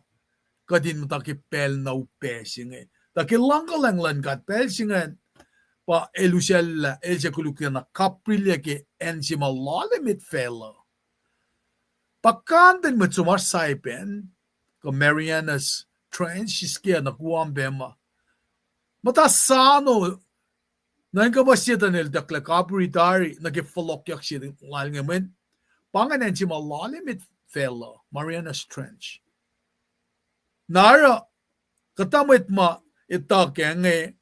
ka din mo takipel na upe siya nga. Takilang ka lang lang ka, pel siya nga, pa elusel, elsa kulukya na kaprilya ke ensi malalimit fellow. Pakandan mo sumarsaypen, ko Mariana's Trench, iskia na kuwang bema. Matasano, nang kamasita nil dakla kapuritari, nagifalokyak siya ng ngamen, panganan si malalimit fellow, Mariana's Trench. Nara, katamit ma, itakeng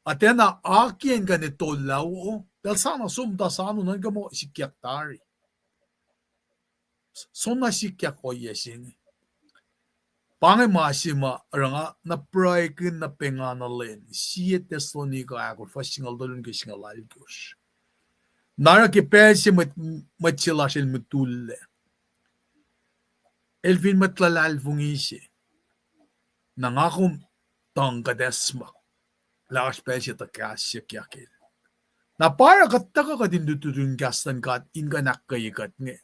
atena akin ganito lao, dahil sana sumta sano nang kamo sikyak tari. Sona sikyak ko yesin. Pangimasima ranga na praikin na penganalin siya Thessalonica ako fasingal dolun kisingal algos. Nara ki pesi matchilasil mutulle. Elvin matlalalfungisi. Nangakum tangkadesma. Lakas pesi takasya kyakil. Na para kataka ka din dututun gastan kat inganak kayikat nga.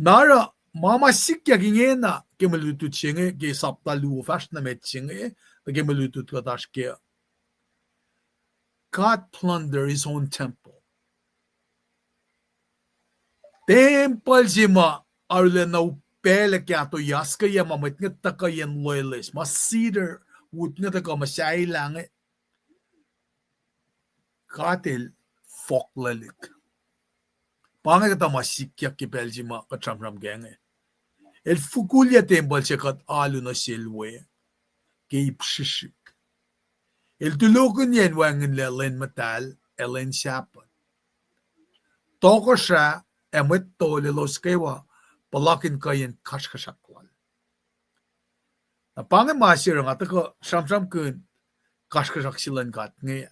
Nara Mamasik yagingena kemelutut singe ge saptalu fast na met singe kemelutut katash ke God plunder his own temple. Temple sima arle na upele kya to yaska ya mamet nga takayan loeloes mas cedar wood nga taka masay lang katil foklalik. Pangit ang masikyak kipel sima katramram genge. El fukulya tembal siya kat alo na silwe. Kay psishik. El tulokon yan wangin len matal, elen siyapan. Toko siya, mwet to lelos kaywa, palakin kayan kaskasakwal. Na pangin masir nga tako samsam kun kaskasak silan kat ngayon.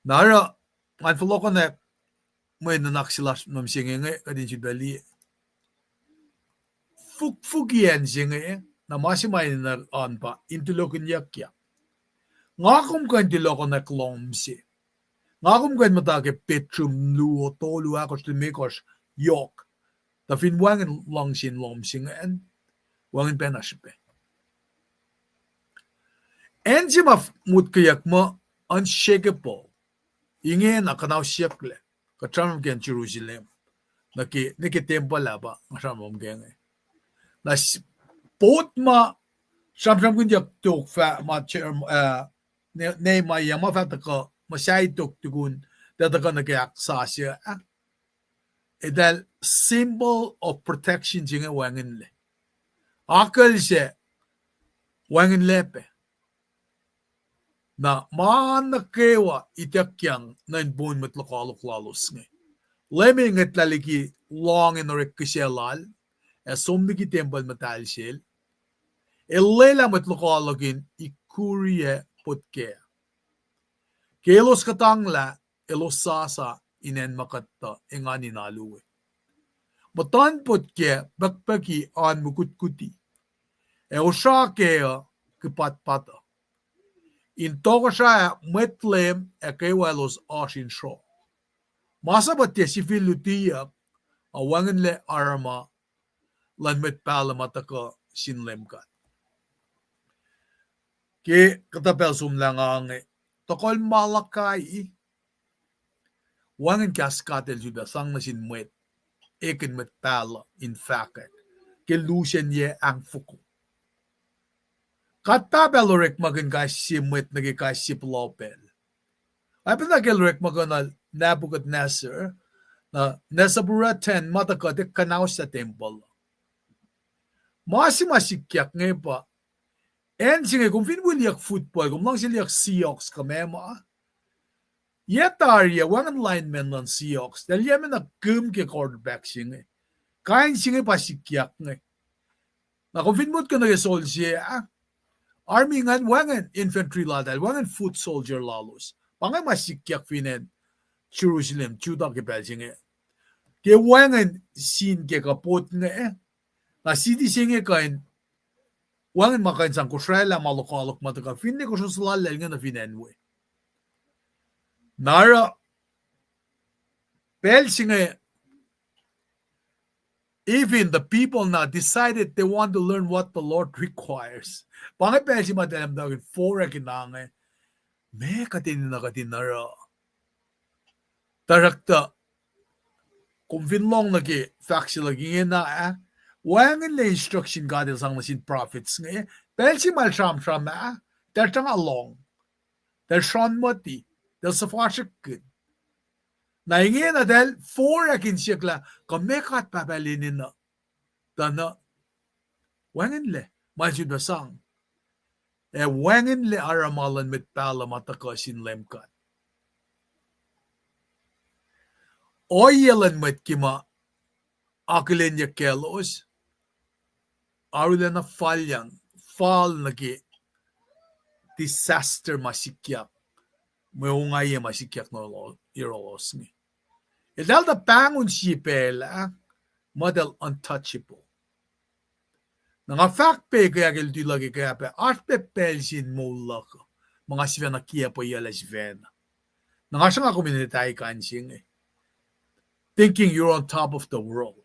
Nara, ang fulokon na may nanaksilas namsingin ngayon, kadin si Bali. Fukfugian siya ngayon, na masimay na pa, intulokon yakya. Ngakum ka intulokon na klomsi. Ngakum ka matake petrum luo tolu akos tumikos yok. Ta finwangan langsin lomsi ngayon, wangin penaspe. Enzi mut kayak mo, unshakable. Ingin na kunausyukla. Katranam kyan Jerusalem. Nakitempala ba? Katranam kyan ngayon. Na pot ma samsam kun jak tok fa ma ne ma yama fa ta ko ma sai tok tukun da ta kan ka sa sia edal symbol of protection jinga wangin le akal se wangin lepe na maanakewa itakyang na inbun met lokoalok lalos nge. Leme nget laliki long in orek kiselal, e sombiki temple matalshel, e lela met lokoalogin ikurie potke. Kelos kutangla, elos sasa inen makatta engani naluwe. Matan potke bakpaki an mukutkuti, e osha kea kipatpata. In tokosha mwet e kewalos ashin sho. Masa batia sifilutia a wanginle arama lan met pala mataka LEUM GOD. Ke katapel somla ngange tokol malakai wangin kaskatel juda sang na sin mwet eken met pala in fahk ke luhn ang fuku. Katapel orek magan kasi mwet nagi kasi plopel. Apel na kelrek maganal Nebuchadnezzar na nesabura 10 mataka de kanausya temple. Masikyak ngayon pa. And sige, kung finwiliyak football, kung lang siliyak Seahawks kamema, yetarya, wangan lineman ng Seahawks, dahil yaman na ke quarterback sige. Kain sige pa sikyak ngayon. Na kung finwot ka nag-esol siya, army nga, wangan infantry la, dahil wangan foot soldier lalos. Pangay masikyak finen Jerusalem, Judah kipel sige. Kaya wangan sin ke kapot nga na sidi singe kain wangan makain sang kusrela lokoalok mataka finne ko suslal nga na finenwe. Nara pel singe even the people now decided they want to learn what the Lord requires. Pangay pel si madalam daw for kinange me katin na katinara tarakta kung finlong nagi faksi lagi na wangin le instruction God sang na sin prophets nga pel si mal sham der tang along der shon moti der safashik good na ingin na del for akenganyalos kamekat papalinin na dana wangin le majud na sang wangin le aramalan met pala mataka sin LEUM GOD oyelan met kima akenganyalos arula na fal nagi disaster masikyak mayungay masikyak no irolos ni. Edal da pangun sipela model untouchable. Nga fahk pe kaya gildi lagi kaya pe aspe pelsin mulak mga sivena kia po yalas vena. Nga siya nga komunitay kansing thinking you're on top of the world.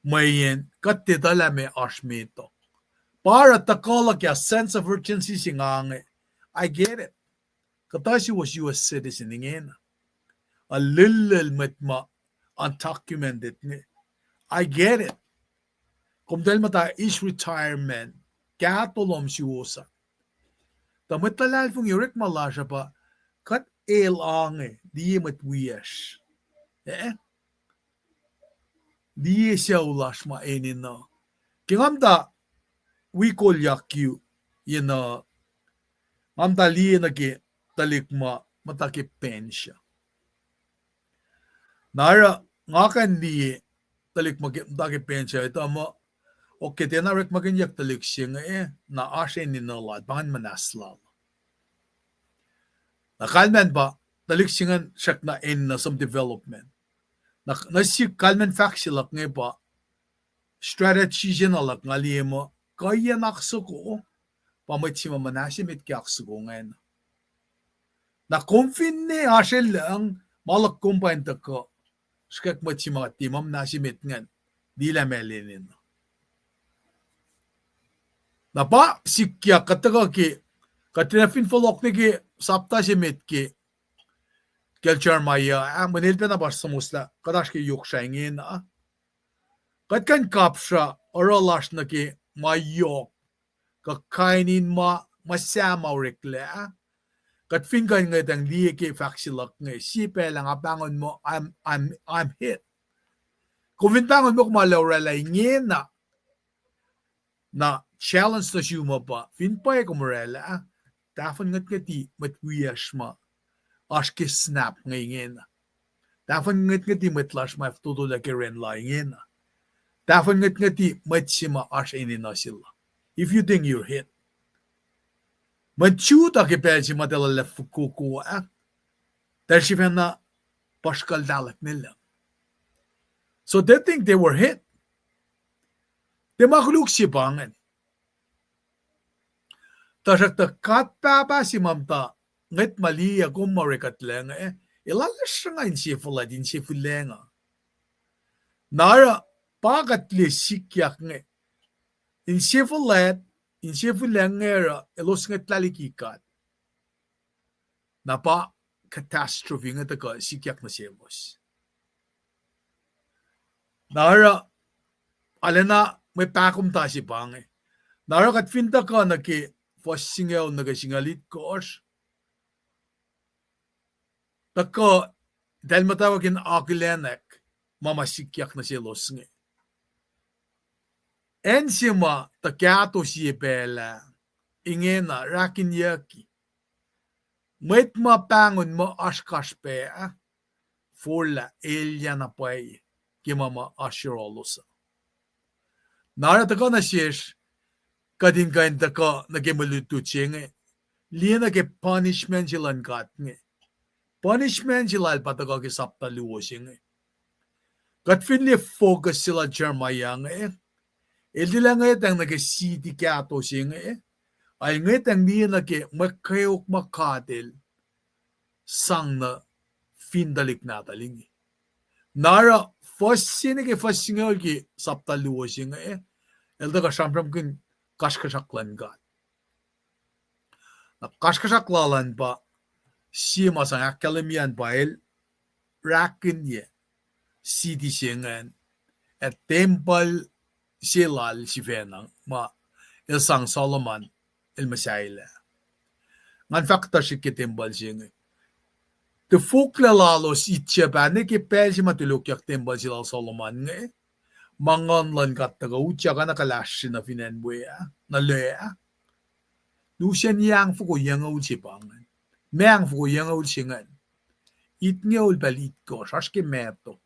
Mayen katitala me ashmito. Para takala kya sense of urgency singange. I get it. Katasi was US citizen ingena. A little metma undocumented. I get it. Kung dahil mata is retirement, katolom si USA. Tamatalal fung yurik malasya pa, kat elange, di matwiyash. Di siya ulash maenin na. Kingamda, we call yakyu, yun na, ngamda liye nagi talikma mataki pensya. Nara, ngakan liye talikma mataki pensya, ito mo, okay, tinarek maganyak talik siya nga na asya ninalad, bangan manaslal. Nakalman ba, talik siya nga siyak na na some development. Nasi kalman faksilak nga ba, strategy nalak nga liye mo, kaya naksuko, pamatsi mamanasimit kaksuko nga. Na kumfin ni asel lang, malak kumpain tako, skak matsi mga timam nasimit nga, di lamelinin. Na ba, sikya kataga ki, katinafin folok ni ki, sapta simit ki, Kelchar maya, manilpe na basta musla, kadash ki Eoksra ingin na. Kat kan kapsha, oralash na ki mayok, kakainin masama urikle. Kat fingan nga dang liye ki faksilak nga, sipe lang abangon mo, I'm hit. Kung fintangon mo kumalaurala ingin na challenge to shuma pa fin pa ko morela tafan ngat ngati mat wiashma ashke snap ngayen tafan ngat ngati mat lash ma todo la keren la ngayen tafan ngat ngati mat sima ash ini nasil if you think you're hit mat chu ta ke pe sima dela le fukuku der shifena pashkal dalak nila so they think they were hit they makluk si bangen Tasakta kat papa si mamta nget malia kum marikat lenga ilalas nga in sifula din sifulenga nara pagat li sikyak nge in sifulet in sifulenga elos nget lalikikat napa catastrophe nga taka sikyak na siyamos nara alena may pakomuta si pange nara kat finta ka na ki Fossingaw nagasingalit koos. Tako, dahil matawagin akilenek, mamasikyak na silos nga. Ensima, takyato siya pela, ingena, rakin yaki. Mwet mapangon mo askas pea, forla elya na pay, kimama asyarolosa. Naratako na siyesh, kadin kain taka nagimalutu chinge liena ke punishment jilan katnge punishment jilal pataka ke sapta luo singe katfinli focus sila Jeremiah nge eldila nge tang nage siti kato singe ay nge tang liena ke makayok makatil sang na findalik nataling nara first singe ki sapta luo singe elda ka shampram kin kashkashaklan God. Na kashkashaklalan pa siya masang akalamian pa rakin ye sidi singan at temple silal si Venang ma ilsang Solomon ilmasayla. Ngan fakta si temple singan. The fukla lalos itya ba ne ki pel si matulukyak temple silal Solomon nga mangon lan kataga ucha ka nakalash na finanbuya na lea lusian yang fuko yang ul sipangan meang fuko yang ul singan itnya ul balit ko shaske meto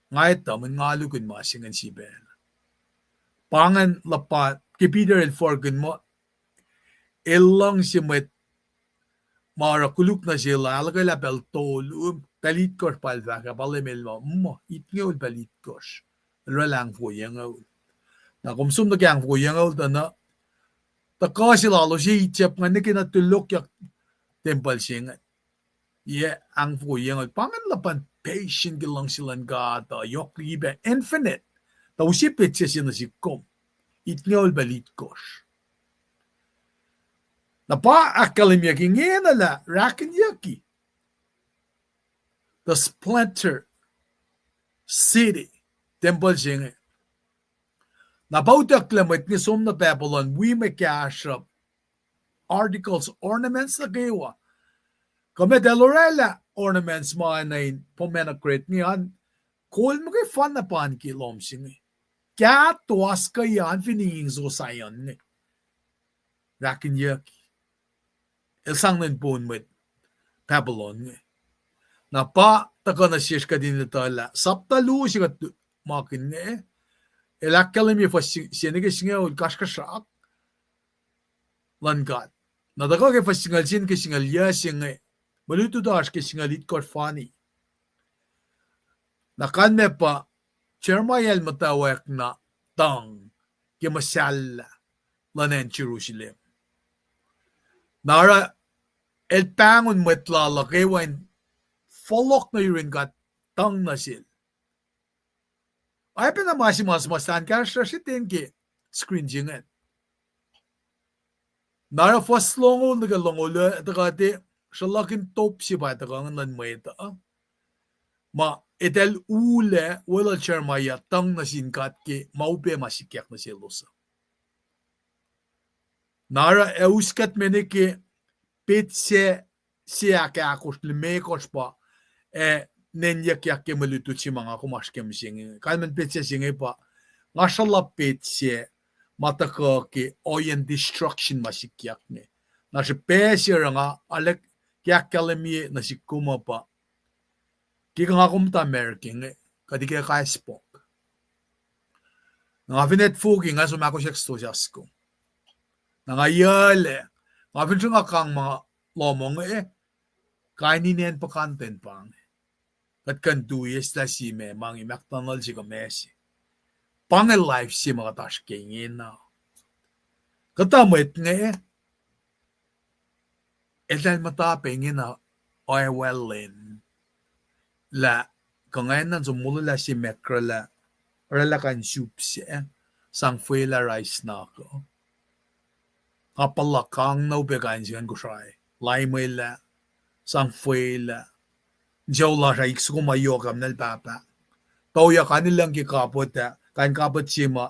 ngay taman ngalukun masingan si bel pangan lapat kipider el forgan mo elang si met mara kuluk na sila alagay lapel tolum balit ko palvaka palimel mo itnya ul balit ko lang fuko yang ul na kumsum na kyang fuko yang ul na takasi lalo siya itchap nga na kinatulok yak temple siya nga yeah ang fuko yang ul pangan lapan patient gilang silang gata yok libe infinite ta usipit siya sinasikom itnya ul balit kosh na pa akalim yaki ngayon ala rakin yaki the splinter city temple siya na bautak lamit ni somna Babylon we may cash up articles ornaments na gawa kami delorela ornaments mga na pomenacrate niyan kol mo kay fan na pan kilom siya kaya tuwas kayan finingin so sayon rakin yaki elsang nan pon with Babylon na pa taka na siya ka din tala saptalu siya makin elakalim fa sinige singa ul kashkashak langat na daga ke fa singal sin ke singal ya singa malutu dash ke singalit kor fani na kan me pa Jeremiah matawak na tang ke masal lanen Jerusalem nara el pangun metlala ke wen folok na yurin kat tang nasil ay pinamasimasmasan ka siya ki screen jingan nara first longo naga longo le takati shalakin top si ba takangan lan mwet ma etel ule wala Jeremiah tang nasin kat ki maupe masikyak na silosa nara euskat meniki pitse siya ke akos limekos pa nenyak ke malutu si mga kumaskem singi kalman pitse singi pa ngasala pitse mataka ki oyen destruction masikyak ni. Na si pesir nga alek kyak kalemi na si kumapa. Kika nga kumta American kadike kaya spok. Nga vinet fugi nga sumako siya kstusyasko. Nga yale. Nga vinsu nga kang mga lomong kaininen pa kanten pang. Kat kan tuyes la si me mangi McDonald's si kamesi. Pangel life si mga tash kengin na. Katamit nga dahil matapingin na oywellin la kangayon na sumulula si mekra la orala kan soup siya sang fuela rice na ako. Kapalakang na ubegan siya ko siya. Laimay la sang fuela. Diyaw la siya ikso kumayokam na papa. Tauya kanilang kikapot kan kapot siya ma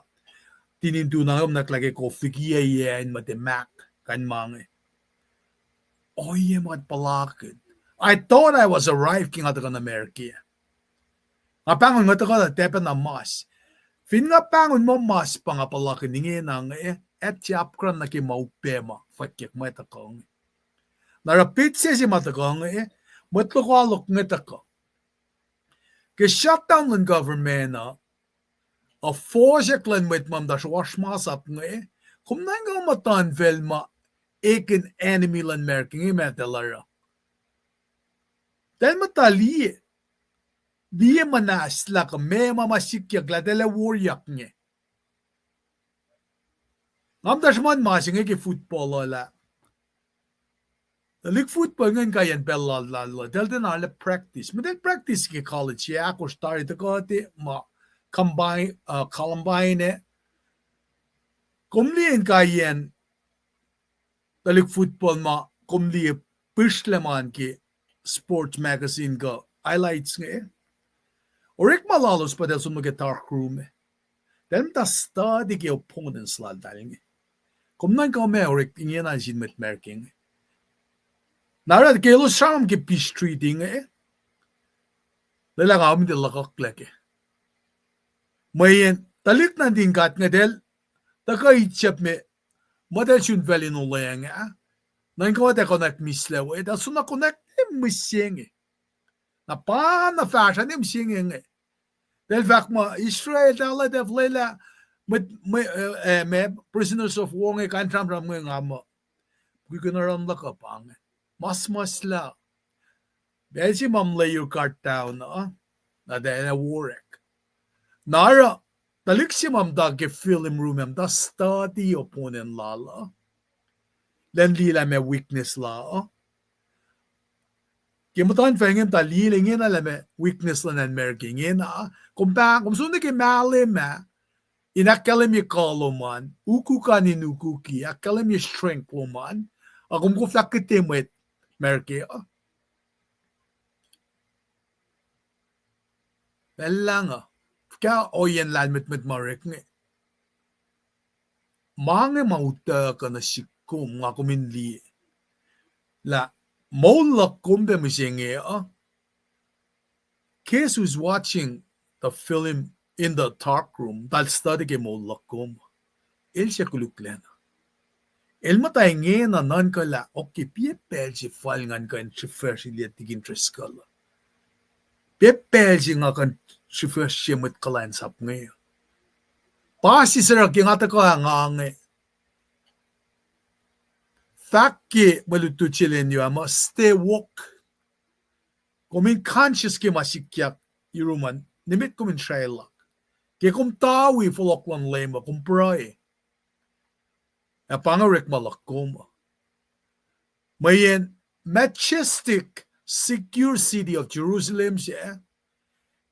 tinintunang naklagay ko fikiyayin matimak kan mga. Oye mat palakid. I thought I was arrived king at America. Ngapangon nga taka na tepen na mas. Fin nga pangon mo mas pa nga palakid ngin ang et chapkran na ki maupema fakik matakong. Narapit siya si matakong mat lokoalok ngetako. Shutdown ng government a forseklan met mam da swash masap kum nang matan velma eken enemy lan merking metelara. Dahil matali diye manas la ka me mamasikyak la dela waryak nye. Ngam dashman masing ki football la. Lik football ngan kayan bella la del den ala practice. Medel practice ki college ya ako start ko ti ma combine Columbine kumliin kayan dalik football ma kumli pishleman ki sports magazine ka highlights nga Orik malalos pa del summa dark room Dem ta study ki opponents la daling kumnan ka me orik ingyan na sin met merking Narad ke lo sham ki peace treating Dala nga de lakaklek Mayen talik na din kat nga del taka itchap me model shun veli no leng nan ko de connect mislew da suna connect mising na pa na fashion mising del vak ma Israel dala de vlela met me prisoners of war kan tram ram nga mo we gonna run look up ang mas la besi mam lay your cart down na de warek Nara, taliksimam da ke film room da study opponent lala. Len lila me weakness la. Kimutan fengem ta lilingin ala me weakness la nan merkingin Kung sunde ke malim inakalim ye kaloman, uku kanin ukuki, akalim ye strength loman, akum ko flakitimwet merke Belang Kaya oyen lan met marek ni. Mange mauta ka na sikum nga kuminli. La maulak kumbe misinge Case who's watching the film in the dark room dal study ke maulak kum. El siya kuluklen. El matay nge na nan ka la okay piepel si fal ngan kan si first liat tigin treskala. Piepel si nga kan si first siya met kalan sap ngayon. Pasi sara kingata ko nga Fahk malutu chilin yu ama stay woke. Kumin conscious ki masikyak iruman nimit kumin shaylak. Kaya kum tawi fulok lang lema kum pray. Pangarik malakum. Mayen majestic secure city of Jerusalem siya.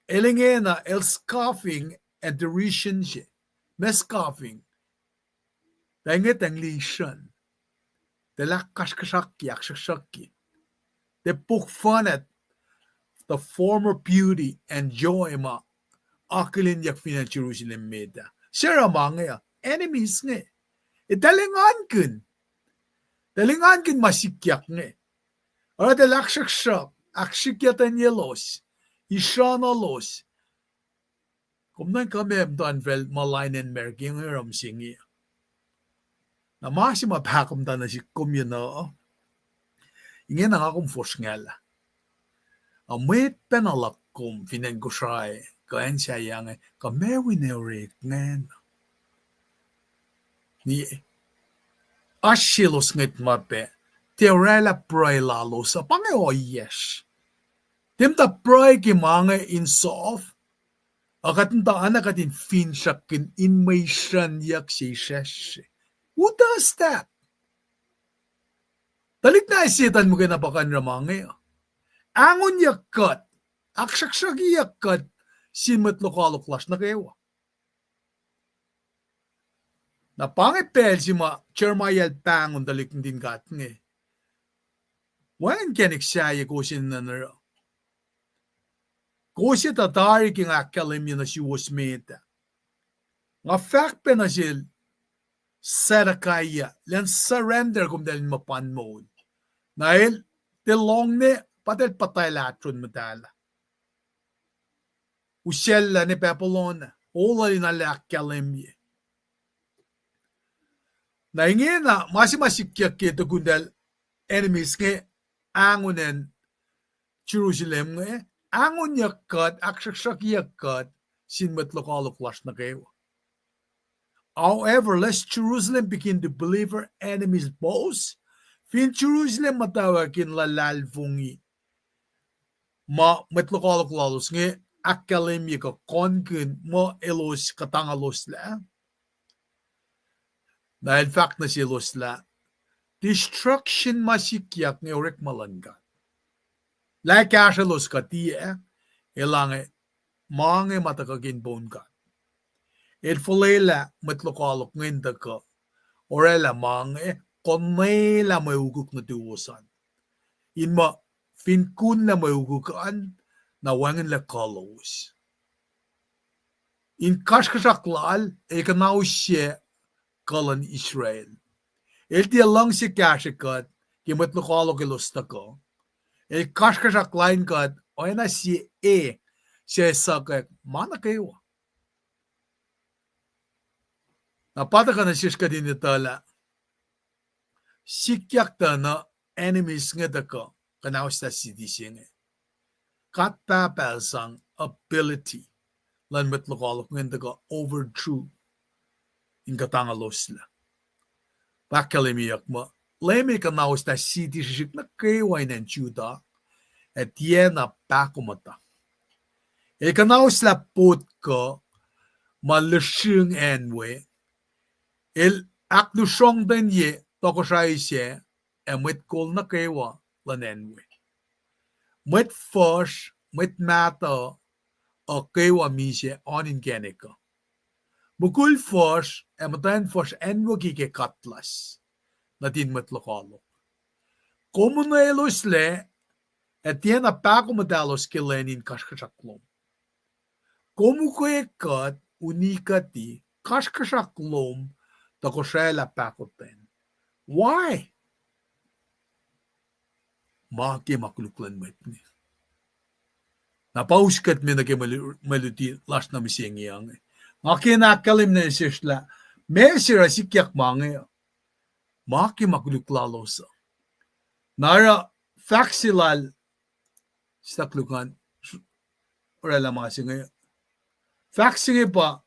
Elingena el scoffing and derision siya. Mescoffing. Danget ang lishan. De lakkashkashaki akshashaki. They poke fun at the former beauty and joy ma akilin yak fina Jerusalem meda. Sira mga enemies nga. Dalingan kun masikyak nga. Ora de lakshakshak akshikyatan Ishanalos. Kumnan kami amdan vel malainen merking ram singi. Na masima pakomuta na si kumyano. Ingen na akong forskngala. Mwet penalakum finan ko siya kaen siya yang ka mewinere ngen. Ni ashilos ngit mape teorela pray lalo sa pangeo yes. Timta pray ki mga insof akatinta anakatin fin shakin inmation yak si shesh. Who does that? Talik na isitan mo kinapakan ramangay. Angon yakat, aksaksagi yakat, sinmat lokoalok na kayo. Na pangipel si ma chermayal pangon dalik din kat nga. Wan kenik siya ko sin na nara. Ko siya tatari king akalim yun na si wasmeta. Nga fahk pa na siya sarakaya, lan surrender kum dalin mapan mo. Nahil, tilong ne, patel patay latron matala. Usyella ni pepalona, ola rin alakalim yun. Na ingin na masimasikyak kito kundal enemies nga angonen Jerusalem nga angon yakat aksaksak yakat sinmat lokoalok na kayo. However, lest Jerusalem begin to believe her enemies' boast, fin Jerusalem matawakin lalalfungi matlokoalok nga akalim yaka konkun mo elos katangalos la. Dahil fact na si Losla, destruction masikyak ng orek malangga. Like ashalos ka tiye, ilange mange matakagin bon ka. It fulela matlokalok nginda ka, orala mange konela may uguk na tuwasan. Inma finkun na may ugukaan na wangin la loeloes. In kashkashaklal, kunausyukla kalan Israel. El ti lang si kashikat, kimat lokoalok ilusta ko. El kashkasak lain kat, oana si siya sakak, mana kayo. Napata ka na siya ka din itala. Sikyak ta na enemies nga da ko, kanawas ta si di siya nga. Kat pacl sang ability, lan mat lokoalok nga da ko overthrew in katangalos la. Pakalimiyak mo, lemi ka naos na city shik na kayway ng Juda, at yan na pakomuta. E ka naos la pot ko, malusyong enwe, il aknusyong den ye, toko siya isye, e mwet kol na kaywa lan enwe. Mwet fosh, mwet mata, o kaywa misye onin geneka. Mukul fosh, ematan fosh enwagi ke katlas, na din matlokalok. Komunalos le, et yan na pakomudalos ke lenin kashkashaklom. Komukoye kat, unikati, kashkashaklom, takoshela pakoten. Why? Maki makluklan met ni. Napauskat mi na ke maluti las na misingyang. Akenakalim na sisla, mesira sikyak mga, maki makuluklalosa. Nara faksilal, staklukan, orala masi ngayon. Faksingi pa,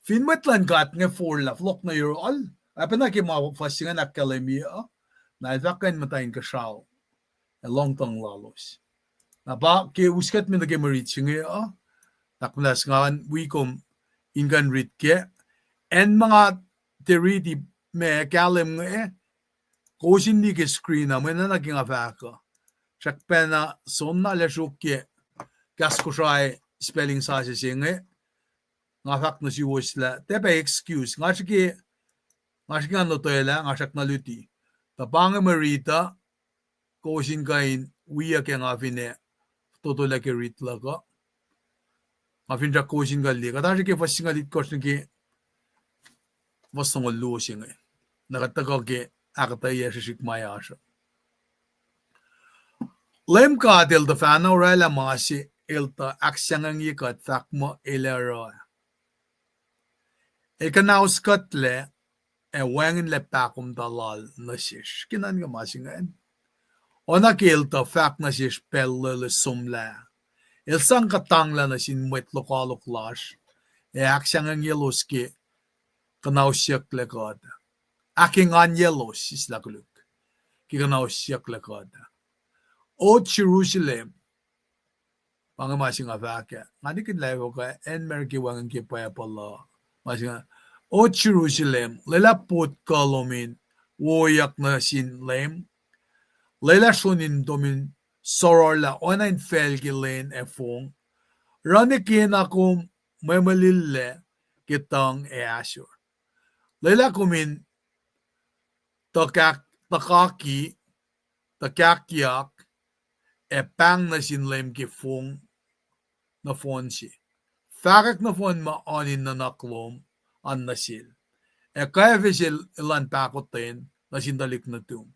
finmatlan kat nga forla, flok na yoro al, apa na ki mafasingan akalimia, na ifakan matayin ka siyaw, long tong lalos. Napa, ki uskat mi na ke maritsi ngayon, taklas ngawan wikom ingan ritke en mga teridi me kalim nga kosin ni ke screen na mena naging afaka chak pena somla le shukye kasko shai spelling sa se singe nga fak na si wosla tebe excuse nga chike no toela nga chak na luti tapang marita kosin kain wiya ke nga fine totola ke ritla ko afin ja kosin galli kada ke fasinga lit kos ke wasong lo singa nakatago ke akata yeshik maya asha LEUM GOD el tufahna orala masi elta aksangengye kat fahk mo elero kunauskutla wanginna pakomuta na shish. Kinan nga masingan. Oana kilta fahk na shish loeloes somla. Sang kutangla na sin mwet lokoalok lasr. Aksangengye ki kunausyukla God. Akenganyalos is lakuluk. Ki kunausyukla God. O Jerusalem. Mga masinga fahk. Ngani kin level ka en merki wangan ki payapala. Masinga. O Jerusalem. Lela put kalomin. Woyak na sin LEUM. Lela sunin domin sorala oana in felgi len efong. Ranikin akum memalille kitang asur. Lela kumin takaki takakyak pang na sin LEUM ki fong na fon si. Fahk na fon maanin na naklom an nasil. Kaya visil ilan pakotin na sindalik na tum.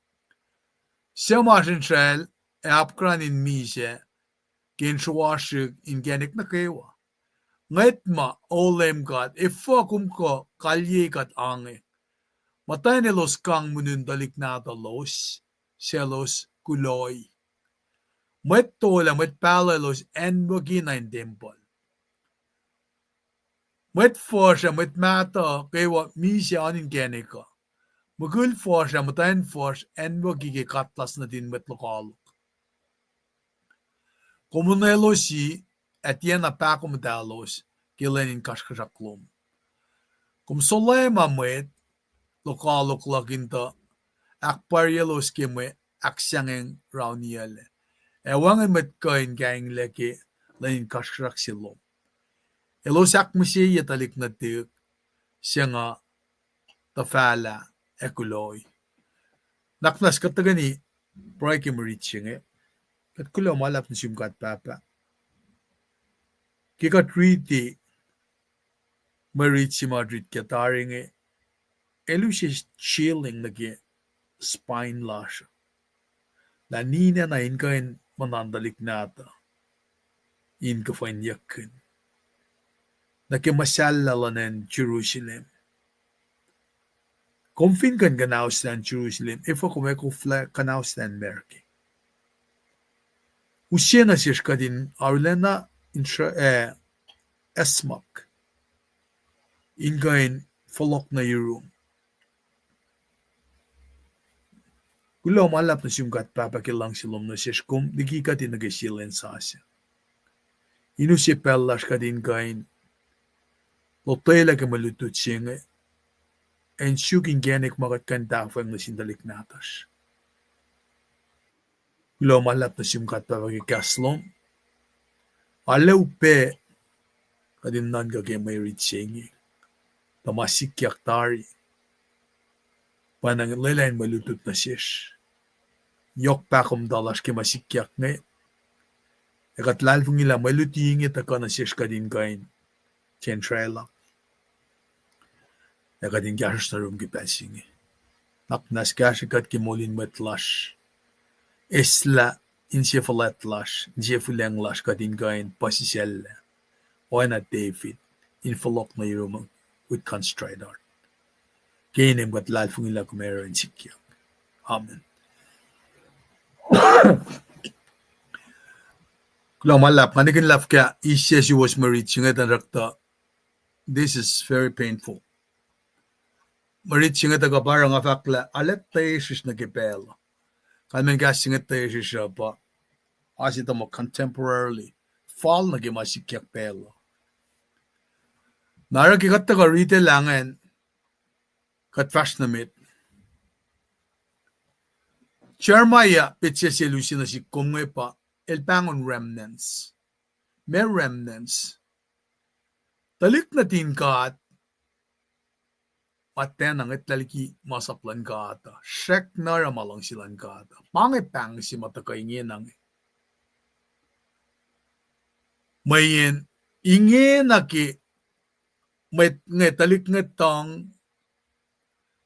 Siya masin sel apkranin mise kin shuwashig in genik na kewa. Ngayt ma o LEUM God ifo kumko kalye kat ange. Matay nilos kang munundalik na los selos kuloy. Mwet tola mwet pacl en wanginna in temple. Mwet forsha mwet mata kewa mise anin genika. Magul forsha matayin fors en wangige katlas na din mwet lokoalok. Komunelosi etiena pakomuta kilenin kashkashaklom. Kum solema mwet lokoalok laginta akparyalos ki mwe aksangeng rauniale. Wangan met kain gaing leki lenin kashkashaksilom. Elos akmisi yatalik na tuk siya nga tufahna ekuloy. Naknas katagani pray ki mariching kat kulo malap na simkat papa. Kikat riti marichi madrid kataring elusis chilling nagi spine lash. La nina na inkain manandalik nata. In kafain yakin. Nakimasyalalanan Jerusalem. Kumfin kan kanaustan Jerusalem, ifo kumeko kanaustan merki. Usya na siya din arlena esmak. Ingain folok na yurum. Kulo malap na siyumkat papakilang silom na siya kum, digikat din nagasilen sa asya. Inusipel lash ka din kain Lotela ka malutut siya en syuking genik makat kantafang na sindalik natas. Kulo malap na simkat papagikaslom. Alaw pe kadin nan kagay ritsingi. Tamasikyak tari. Panang lelain malutut na siya. Yok pakom dalas ki masikyak nga. Ekat lalfong ila malutingi taka na siya kadin kain. Centrala. Ekat ingyasas na rum ki pasingi. Naknas kasyakat ki molin matlash. Esla insefalatlash. Insefulenglash kadin kain pasisel. Oana David. Infalok na rum with constride art. Kainim kat lalfong ila kumero insikyak. Amen. Kung malap, manikin laf ka, isya si was married, singat ang rakta. This is very painful. Married singat ang kaparang afakla, alat tayo sis nagipel. Kalman ka singat tayo siya pa. Asita mo contemporarily, fall nagimasikyak pelo. Narakikat ka rite langan, kat fashnamit. Jeremiah, pitsa si Lucy na si kumwe pa, el pangon remnants. May remnants. Talik na tinkat, maten ang itlaliki masaplan ka ata. Shek na ramalang silan ka ata. Pangipang si matakaingin ang mayin, ingin na ki, may talik nga tang,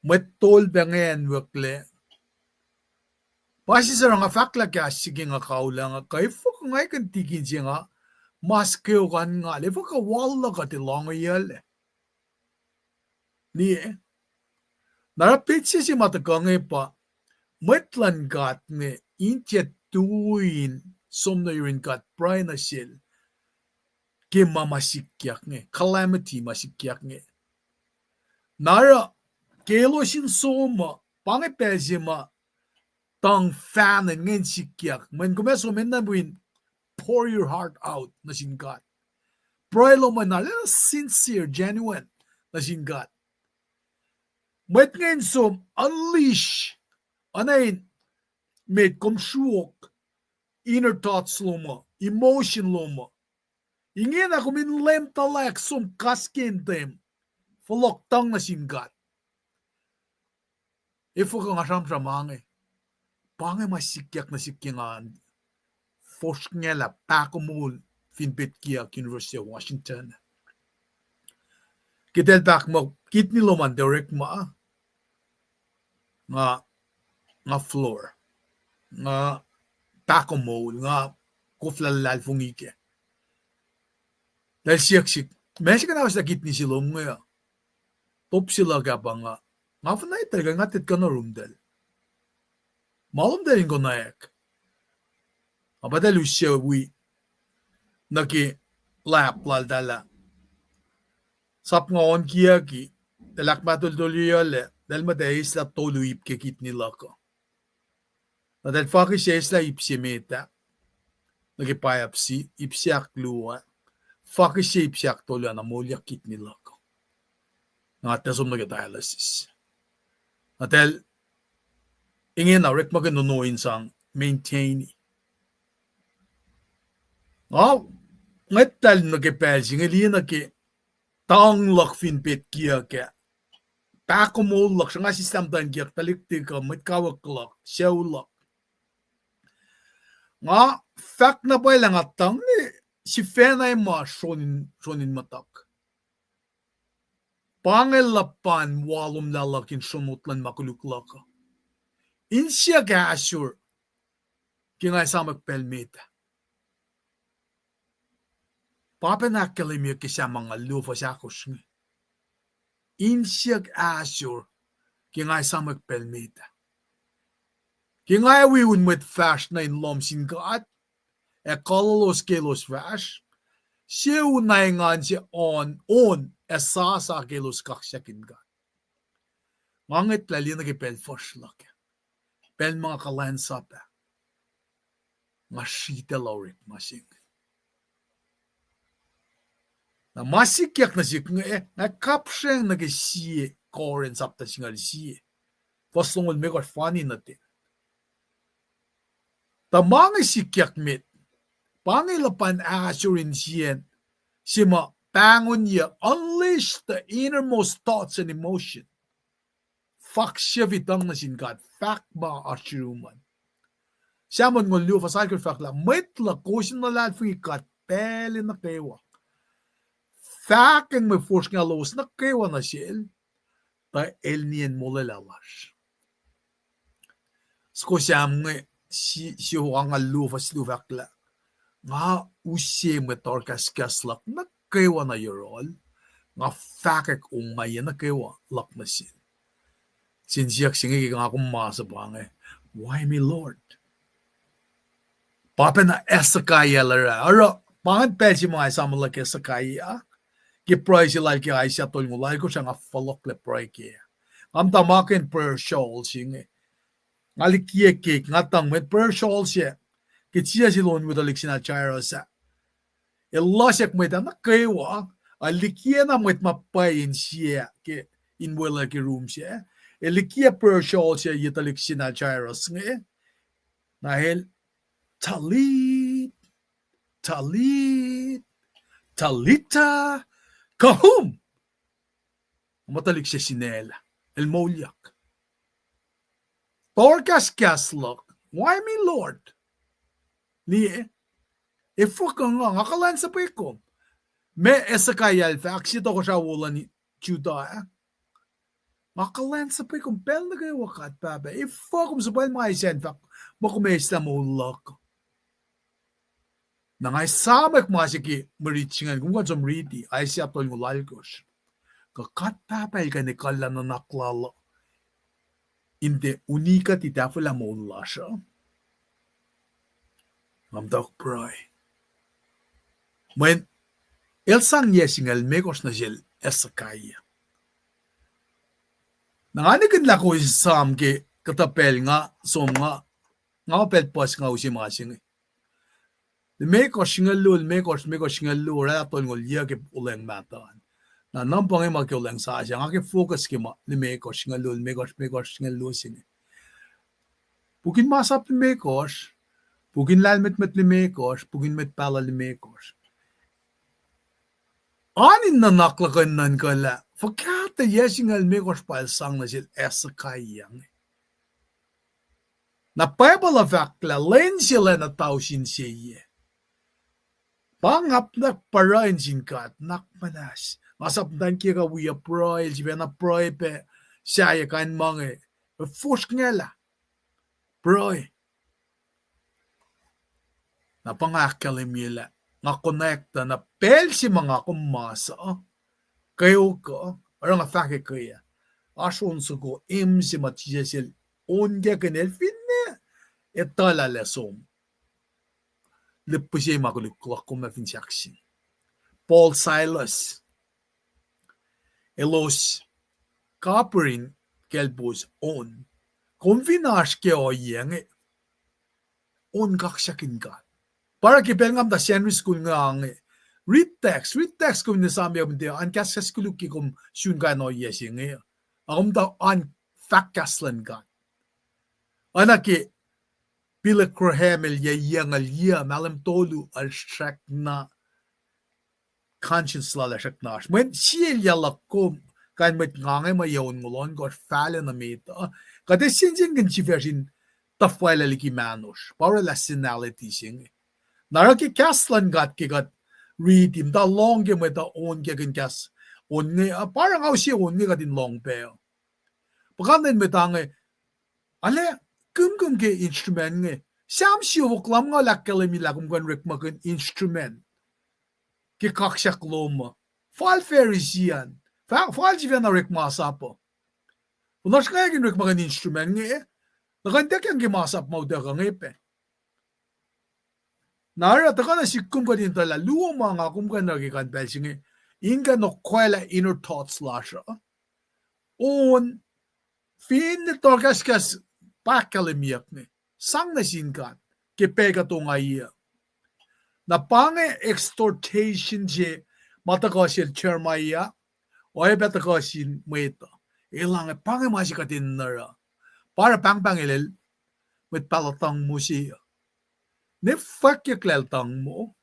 may tol bengen wakle, pasi sa nga fakla kaya sige nga kaula nga kay fok nga ikan tikin siya nga maskeo kan nga le fok ka wala ka tilong yale ni narapitsi si matakange pa mwetlan gat nge intiatuin somla yurin gat pray na sil ke mamasikyak nge calamity masikyak nge nara kelosin soma pangepezima tang fan ngen sikyak men kumeso men na buin pour your heart out na sin gat pray lo man na sincere genuine na sin gat met ngen som unleash anain med kom shuok inner thoughts loma emotion loma ingen ako min lem talak som kasken tem folok tang na singat ifo ka ngasam sa mange pange masikyak na sikyangan forskngela pakomul finpet kia University of Washington kitel pak mo kitni loman direct ma nga floor nga pakomul nga kuflalal fungike dahil siyak mesya ka na sa kitni silom nga top sila ka pa nga fanay talaga ngatit ka na rumdel malum delin ko na ek abadal usya wi naki lap lal dala sap nga on kia ki dalak matul tuliyole dahil madahis la toluip ke kitni lako dahil fahk siya isla ipsimeta nagipayapsi ipsiak luwa fahk siya ipsiak toluya na mulyak kitni lako ngatasom nagadialysis dahil ingin na rik maganunuin sang maintain ngatal nagipelsi ngali naki tang lak finpet kia ke pakomul lak nga sistem tan kiak taliktik ka matkawak lak siyaw lak nga fahk na pa ilang atang ni si fenay ma shonin matak pangelapan walum lalakin shonutlan makuluklaka insya ka asur kingay samak pelmeta papanakalimya kisa mga lufa sa kusng insya ka asur kingay samak pelmeta kingay wiwin met fash na inlom singat kalalos kelos fash siya unayngan siya on esasa kelos kaksyakin ka ngangit lali nagipel foslak pel mga kalansap masita laurik masing na masikyak na sik na kapsheng nagisiye koren sapta singal siye fosungol mekor fani natin ta mga sikyak mit pangilapan asurin siyen sima pangon niya unleash the innermost thoughts and emotion fahk siya vitang na singat fahk ba ashiruman siya man ngon liu fasal kir fahk la met la kosin na lal fikat pele na kewa fahk ang may force nga los na kewa na siyel ta elnien mole lalash sko siya nga si huwang liu fasal fahk la nga usye met orkas lak na kewa na yorol nga fahk ek umay na kewa lak na siyel sinsiyak singi nga akong masa pange why me Lord papa na esakaya lara aro pangan pesi mga isama lak esakaya ki pray sila ki ay siya tol ngulay ko siya nga falok le pray ki am tamakin prayer shawl singi ngalikiye kik ngatang met prayer shawl siya ki siya silon with alik sinachayro sa ilasyak met na kaywa alikiye na met mapayin siya ki inwela ki room siya elikia prayer shawl siya yitalik sinachayros nga dahil talita kahum matalik siya sinela el molyak torkas kaslok why me Lord ni ifo ka nga ngakalan sa pekom me esakayal fa aksito ko siya wala ni chuda makalan sa pekom pel na kayo wakat baba ifo kum sa pel mga isen fa makumesta mo ulok nang ay samak mga siki maritsingan kung katsam riti ay siya tol ng lalkos kakat papay ka ni kala na naklala inte unika tita la molasha. Mamdok broi. Men elsang yesingal megos na jel esakaya. Nanganikin lako isam ke katapel nga som nga pel pas nga usimasing. Megos singal lu raton ngol yake uleng matan. Na nampang ema ke uleng sa siya nga ke focus ke ma ni megos singal lu sing. Pukin masap ni megos, pukin lalmet ni megos, pukin met pala ni megos. Anin na naklakan nan kala. Fakata yesingal megos pa sang na sil esakayang. Na paibala fakla len sila na tausin siya. Pangap na parain sinkat nakmanas. Masap dan kira wiya proil siya na proil pe siya kan mange. Fusk nga la. Proil. Na pangakalimila. Nga konekta na pel si mga kumasa. Kayo ko. Orang nga fahk kaya. Asun suko im si matija sil. Onge kanel finne. Etala lesom. Lipusye makuliklak kuma finchaksin. Paul Silas. Elos. Kaperin kelbos on. Konfinash ke o yenge. On kaksyakin ka. Para kipengam da sandwich kun nga ang read text kun ni sami am dia an kasas kuluki kum shun ga no yesing e am da an fakaslan ga anake pila krohemel ye yangal ya malam tolu al shak na conscience la shak na when siel yalla kum kan met ngange ma yon ngolon got falen na meta kade sinjing gin chiversin tafwala liki manos para la sinality sing Naraki kaslan gat kigat read him da long game with the own gagin kas on ne parang how siya on ne gatin long pe. Pagkanin metange ale kum ke instrument nge sam siya wuklam nga lakkale milagum kan rekmakan instrument ke kaksak loma fal ferisian fal jiven na rekmasa po. Unas kaya gin rekmakan instrument nge nakantek yang gimasap mau da ngepe. Nara takana sikum ka din tala luo mga kumkan na gikan pelsingi inga no kwela inner thoughts lasha on fin torkaskas pacl miyak sang na sinkat ke pega to ngaya na pange extortation je matakasil chermaya o ebetakasin mwet ilang pange masikatin nara para pangpangilel met palatang musi ne fahk klel tang mo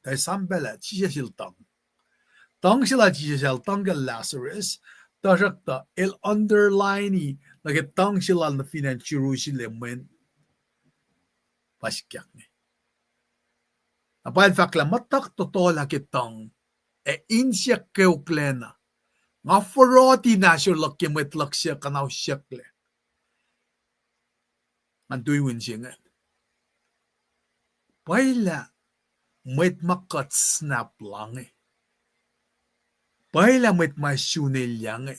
tay sambela chisil tang sila chisil tang ke lasr tajakta el underline nage tang sila na finan Jerusalem men paskyak ne apal fakla matak totola ke tang e insya keuklena nga foroti na syo lakyemet laksya kunausyukla antuy winsinga Paila mwet makat snap lang Paila mwet masyunil yang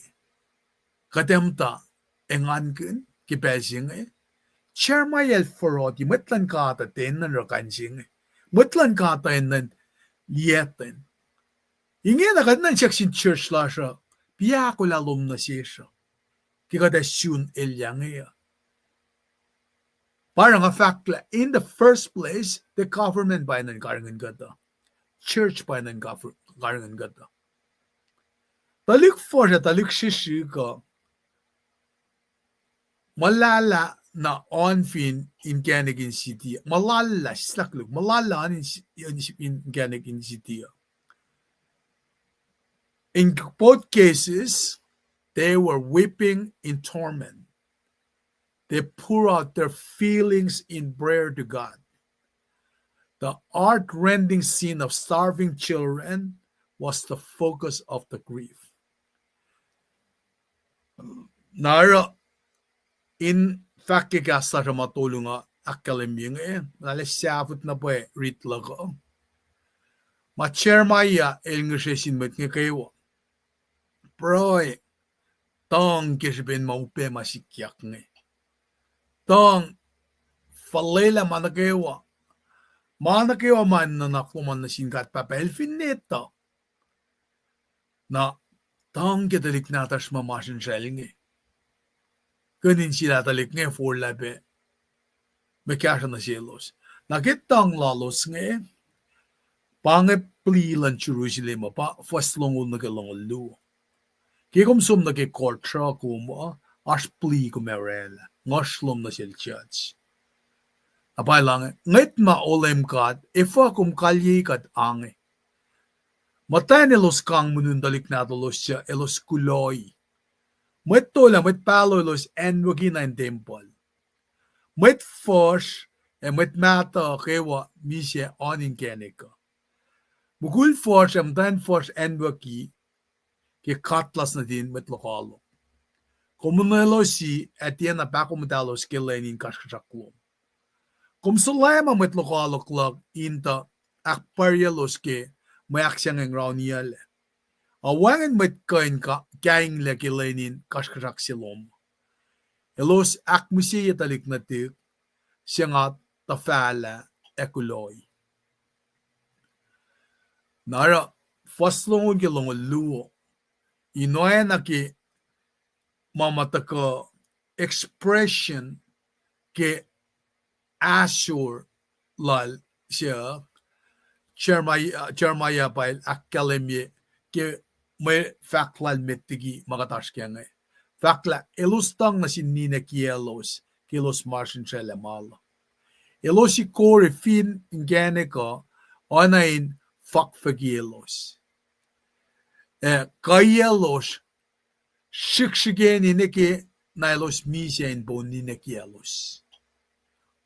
Katemta engan kun kipesing Chermayel foroti mwetlan kata tenan rakansing Mwetlan kata enan lieten Ingin na katan section church la siya Piya ko lalom na siya Kikata syun ilyang Parang a fakla, in the first place, the government by nan karangan gata. Church by nan karangan gata. Talik for siya, talik sisi ka. Malala na onfin in Ganagin City. Malala, slakluk, malala in Ganagin City. In both cases, they were weeping in torment. They pour out their feelings in prayer to God. The heart-rending scene of starving children was the focus of the grief. Nara in fakikasa sa matulong akaliming nalisafot na po ritla ko. Machermaya el ngesesin met nga kayo. Proy, tong kisipin maupe masikyak nge. Tong falela manakewa man na nakluman na singkat papel finito. Na tong kitalik natas mamasin selling. Kunin sila talik nge for labe. Mekasya na silos. Nakitang lalos nge. Pangeplilan Jerusalem pa fastlongon na kalongon lu. Kikom sum na kikortra kuma as pli kumerela. Ngoslom na sil church. Apay lang, ngait maolem kat, ifa kum kalye kat ange. Matay nilos kang munundalik nato los siya elos kuloy. Mwet tola, mwet palo los en wanginna in temple. Mwet first, mwet mata kewa misye onin kenika. Mugul first, dan first en waki, ke katlas na din mwet lokoalok. Komunelo si, etiyan na pakomuta los kilenin kaskasaklom. Kung sulema met lokoalok lag inta akparyalos ke may aksangengye. Awangin met kain ka kain lekilenin kaskasak silom. Elos akmusiya talik natik siyangat tafahna ekuloy. Nara faslongon ke longon luo. Inoy na ki mamataka expression ke Asur lal siya Jeremiah pail akenganyalos ke may faklal metigi magatas kaya nga. Fakla elustang na sinina kielos kilos marsin sila mal. Elosi kore fin ingene ka oanain fakfagielos. Kaielos shikshigen ineke na elos misya in bonine kielos.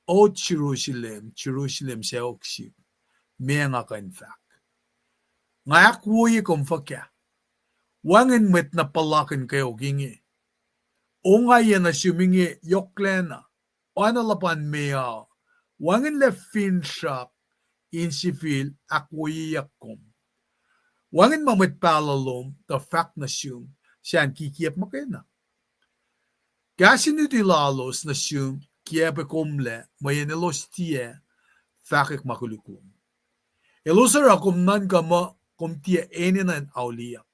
O Jerusalem, Jerusalem sa oksip, may nga kain fahk. Ngayak wuyi kong fakya, wangin met na palakin kayo gingi. O ngayon na sumingi yoklena, o analapan mea, wangin le fin siya in sifil akwuyi yakom. Wangin mamet palalom, ta fahk na siyum, siyan kikiyap makena. Kasi nutilalos na siyum, kia pakomle mayen elos tie fahk makulukum. Elosara kum nan kama kum tie eninan auliak.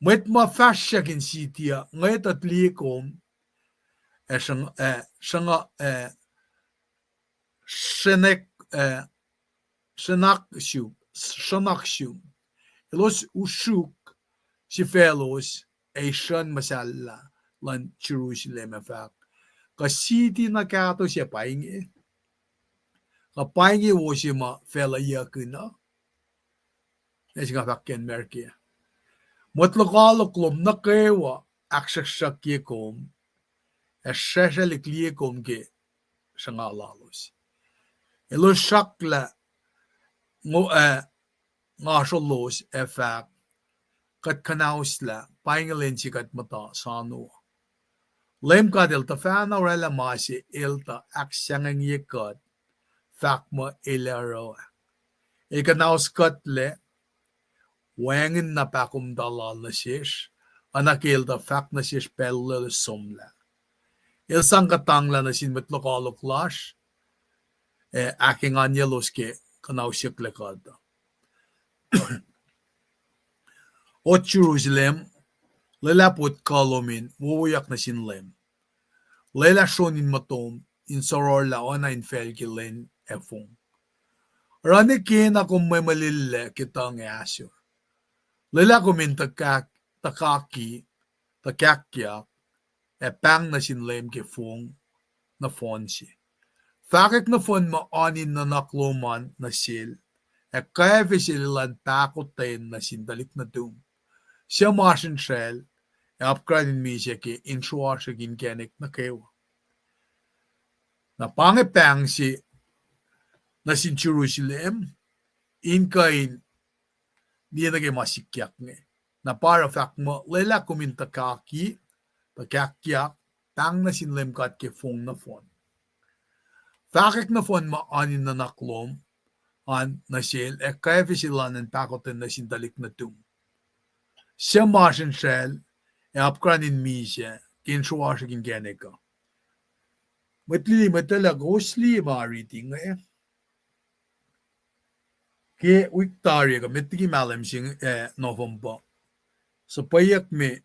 Met ma fasyakin si tia ngayet at likom shanga shanakshu. Elos usuk si felos ay shan masala lan Jerusalem fahk. Kasiti na kato siya paingi. Kapaingi wo siya ma fela yakuna. Nasi nga fakken merki. Motlokalok na kewa aksaksak yekom. Esesalik yekom ke sangalalos. Elo sakla ngasolos fahk. Kat kunausykla paingilin si kat mata sanu. LEUM GOD tufahna orala masi ilta aksangengye fahk mo ilaro. Kunauskutla wanginna pakomuta na sis anak ilta fahk na sis pacl somla. Ilsang kutangla na sin lokoalok las akenganyalos ke kunausyukla kada. O Jerusalem lalapot kalomin, wuyak na sin LEUM. Lela shonin matom, in orala oana in felkilen efong. Ranikin ako may malille kitang asyo. Lela kumin takakyak, pang na sin LEUM ke fong na fonsi. Fakik na fon maanin na nakluman na sil, kaya fisililan pakoten na sindalik na dum. Siya masin sel, upgrading mi siya ki insuar siya ginkenik na kewa. Na pangipang si na sin Jerusalem, inkain niya nagay masikyak nga. Na para fahk mo, lela kumin takakyak, tang na sin LEUM GOD ke fong na fon. Fakik na fon maanin na naklom, an na sil, kaya fisilanan pakoten na sindalik na dum. Siya masin sel, apkranin mise kin shuwashigin geneka matli matala gosli mari tinga ke wiktari ga metgi malam sing november so payak me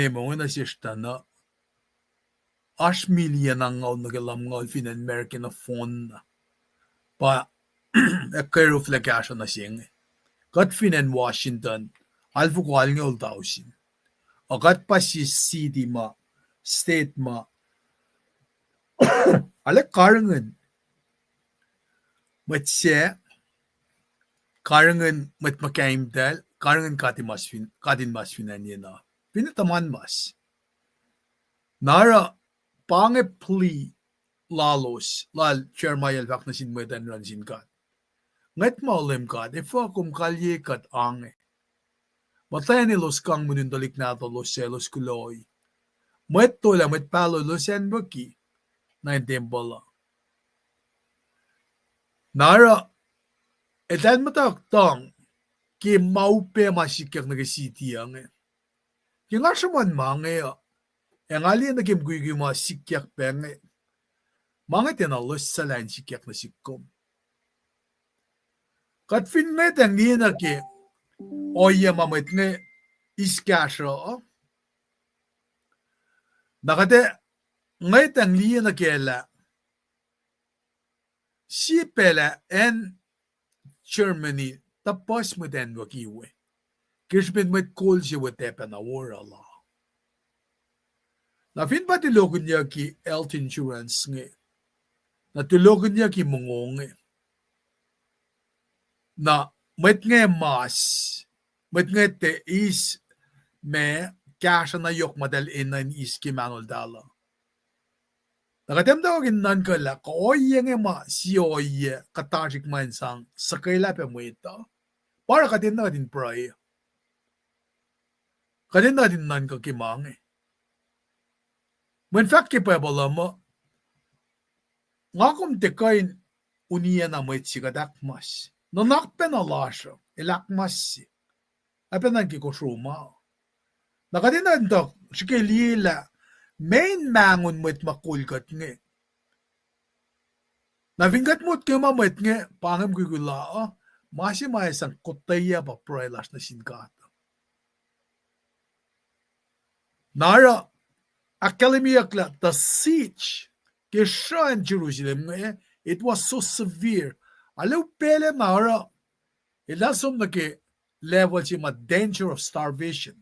mo na sistana 8 million ang ngaw nagalam ngaw fin American na phone pa kairo flakasha na sing kat fin in Washington alfu kwal ngaw tausin agat pa si city ma state ma ale karangan matse karangan mat makaim dal karangan kadin masfinan yana pinataman mas nara pange pli lalos lal chermayal vak na sin medan ran sin kat ngat maulem kat ifa kum kalye kat ange matayani los kang munundalik nato los selos kuloy met tola met palo los en baki na tembola nara edan matak tong ki maupe masikyak na city ange ki nga shaman mange ang alien na kim guigi masikyak penge mange tinalos sa lan sikyak na sikkom kat fin met ang nina ki oya mamet nge iskasho nakate ngay tang liya na kela si pela en Germany tapos mo den wakiwe kishbin met kol si watepa na orala na fin pa tilogon niya ki health insurance nge na tilogon niya ki mungong nge na met nge mas met nge te is me kasha na yok madal inan is ki manol dala nakatemda ko ginan kala ko oye nge ma si oye katajik man sang sakayla pe mweta para katin na din pray katin na din nan ka kimange when fact ki pa balama ngakom te kain uniya na mwet si kadakmas no nakpe na lasr ilakmas si apenan ki ko shuma nakatin na din to shikilila main mangon mwet makulkat nge navingat mo't kaya mamet nge pangam gugula masi maesang kotaya pa proelas na sinkata nara akenganyalos the siege kesha in Jerusalem nge it was so severe alaw pele nara ilasom na ke level si ma danger of starvation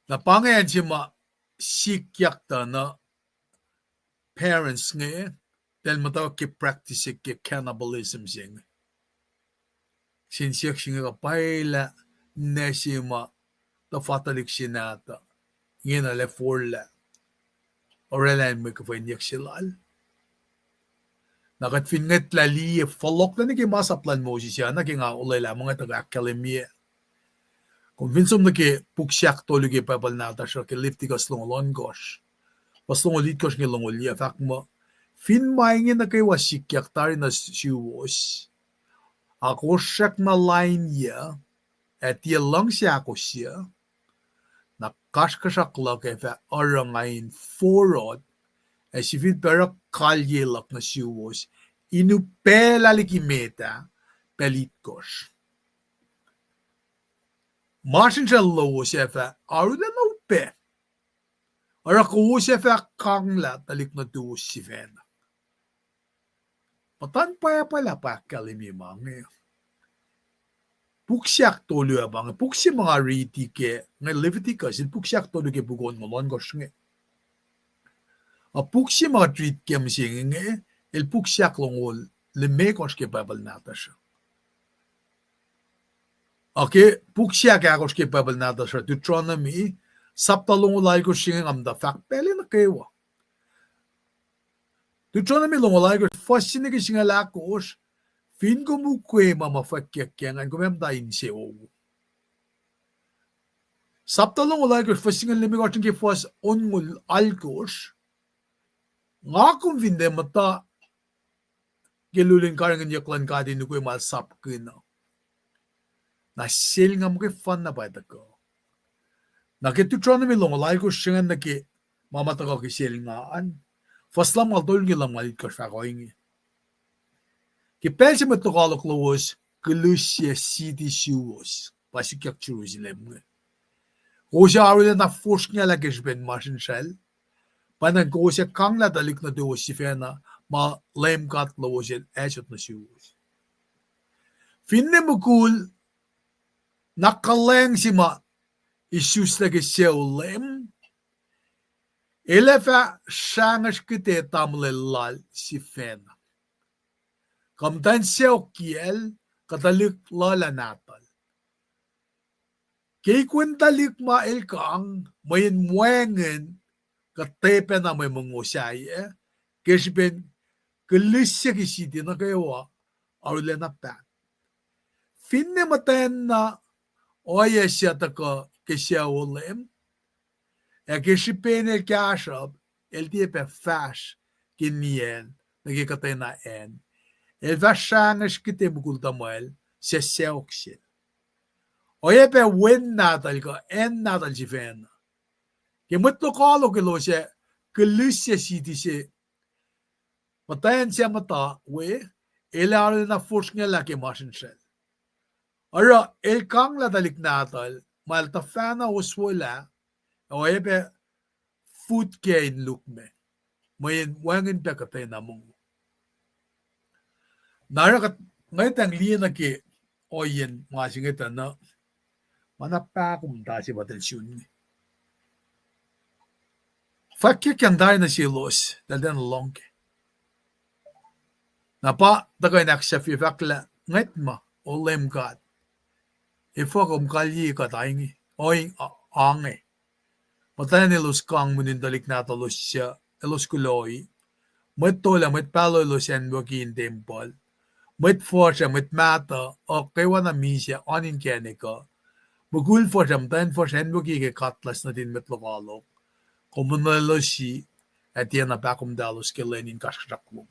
na pangayan si ma sikyak ta na parents nge dahil mataw ki practice ki cannibalism sing sinsiyak singa paila na si ma ta fatalik sinata ngina le forla orala mo ka fanyak silal nakat finget lali folok na ni ki masaplan mo siya na ki nga ulay lamang at akademia kung vinsom na ki puksyak tolo ki papal nata siya ki liftikas longolon gosh pas longolit gosh ng longolia fahk mo fin maingin na kay wasikyak tari na siwos ako siyak na line ya at lang siya ako siya nakashkashakla kay fa arangayin forod ay si fin pero kalyelak na siwos inupela likimeta pelit gosh Martin siya loeloes fa aru na naupe. Ara ko siya fa kangla talik na tuos si Vena. Patan pa pala pacl mi mange. Puksyak tolu abang puksi mga riti ke nga Leviticus puksyak tolu ke bugon molon gosnge. A puksi mga treat ke msinge el puksyak longol le mekos ke babal natasha. Okay, puksyak akos ke babal natasha Deuteronomy saptalong ulay ko singing amda fahk pele na kewa. Deuteronomy long ulay ko first sinige singalakos fin ko mukwe mama fakyakkyangan ko memda inse o. Saptalong ulay ko first singal limigotin ke first ongul alkos nga kung vinde mata gelulin karangan yaklan ka din ko mal sap kina. Na sel nga mo ke fan na ba ko. Deuteronomy long alay ko siya na ki mamataga ki selingaan. Faslam altol ngi lang malit ko siya ko ingi. Ki pensi met lokoalok loeloes gelusje city shoes. Pasik Jerusalem ngi. Kosa arule na forsknya la gesben masin shell. Panan kosa kangla dalik na do sifena ma LEUM GOD loeloes esot na shoes. Finne mukul nakaleng sima issues lagi LEUM. Elefa shangas kite tamle lal sifena. Kamtan seo kiel katalik lala natal. Kay kwentalik ma elkang mayin muengen katepe na may mungusay kesben kelisya kisiti na kayawa arule na pat. Finne matayan na oya siya taka kesya LEUM kesben el kashab el tiepe fash kinien nagikatay na en el vashangas kite mukultamuel se Eoksra. Oye pe wen natal ko en natal si fen. Ke mutlo kalo ke lo se kelisya siti se matayan siya mata we elare na force nga laki masin shell. Ara el kang la dalik natal mal tufahna uswala oye pe food gain look me. Mayin wangin pe katay na mong. Narakat ngay tang liya na ke oyen masingita na mana pakomuta si batal syun. Fahk yang dahil na si loeloes dahil na long ke. Napa tagay naksya fi fakla nget ma o LEUM GOD. Ifo kalyi ka tayo oing ange. Patayan ilos kang munindalik na talos siya ilos kuloy. Mwet tola mwet pacl ilos yan wakin temple. Mwet forsya mwet mata o kaywa na misya onin kenika. Bukul forsya mtayan forsya yan waki ke katlas na din met lokoalok. Komunausyukla si at yan na pakomuta ke lenin kasraklong.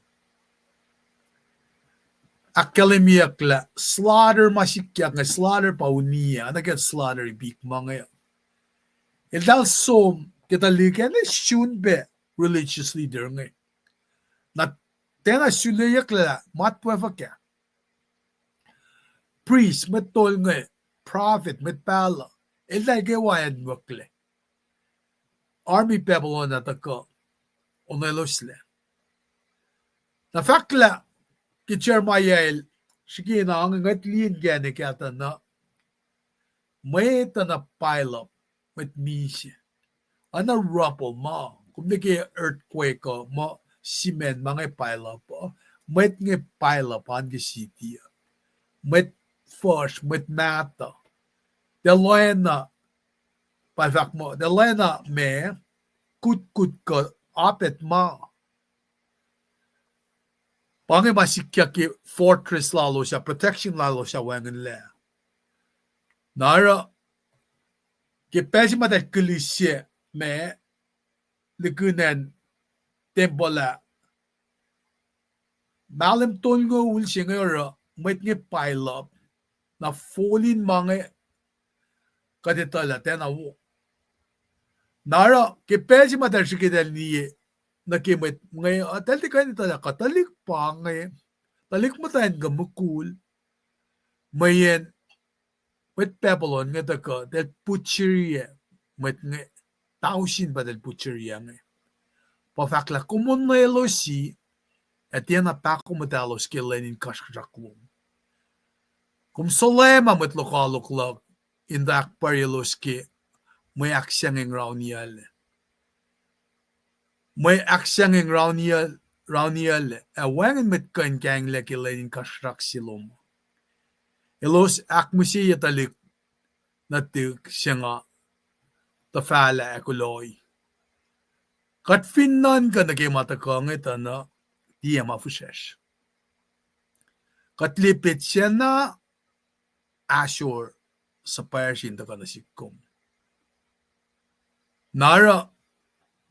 Akenganyalos slaughter masikyak nga slaughter paunia anagat slaughter ibik mga el dal som kita liken shun be religious leader nga na tena sulayakla matwa ka priest metol nga prophet met pacl el dal gewayan wakle army Babylon na taka onelos le na fakla ki Jeremiah shikina ang ngatlin gani kata na may na pile up with misya. Ana rupple ma. Kung niki earthquake ko, ma cement mga pile up. May nga pile up ang city. May force, may mata. Delena, pafak mo, delena me, kut ko, apet ma. Pangi masikya ki fortress lalo siya, protection lalo siya wangan le. Nara, ki pesi matat kulisye me, likunan tempola. Malam tongo ul siya ngayara, may nga pile up, na falling mga kadetala, tenawo. Nara, ki pesi matat sikidal niye, nakimit ngayon talik kayo nila katalik pa ngayon talik mo tayo gamukul mayen with Babylon nga daka del butcheria met nga tausin ba del butcheria nga pafakla kumunausyukla si at yan na pakomuta ke lenin kasraklong kum solema met lokoalok indak parilos ke may aksangengye may aksangengye wangan met akenganyalos ke lenin kasraksilom elos akmusi yatalik na tuk siya nga tufahna akuloy kat finnan ka nagimatakangit na diya mafushesh kat lipit siya na Ashur sa Persian da ka nasikom nara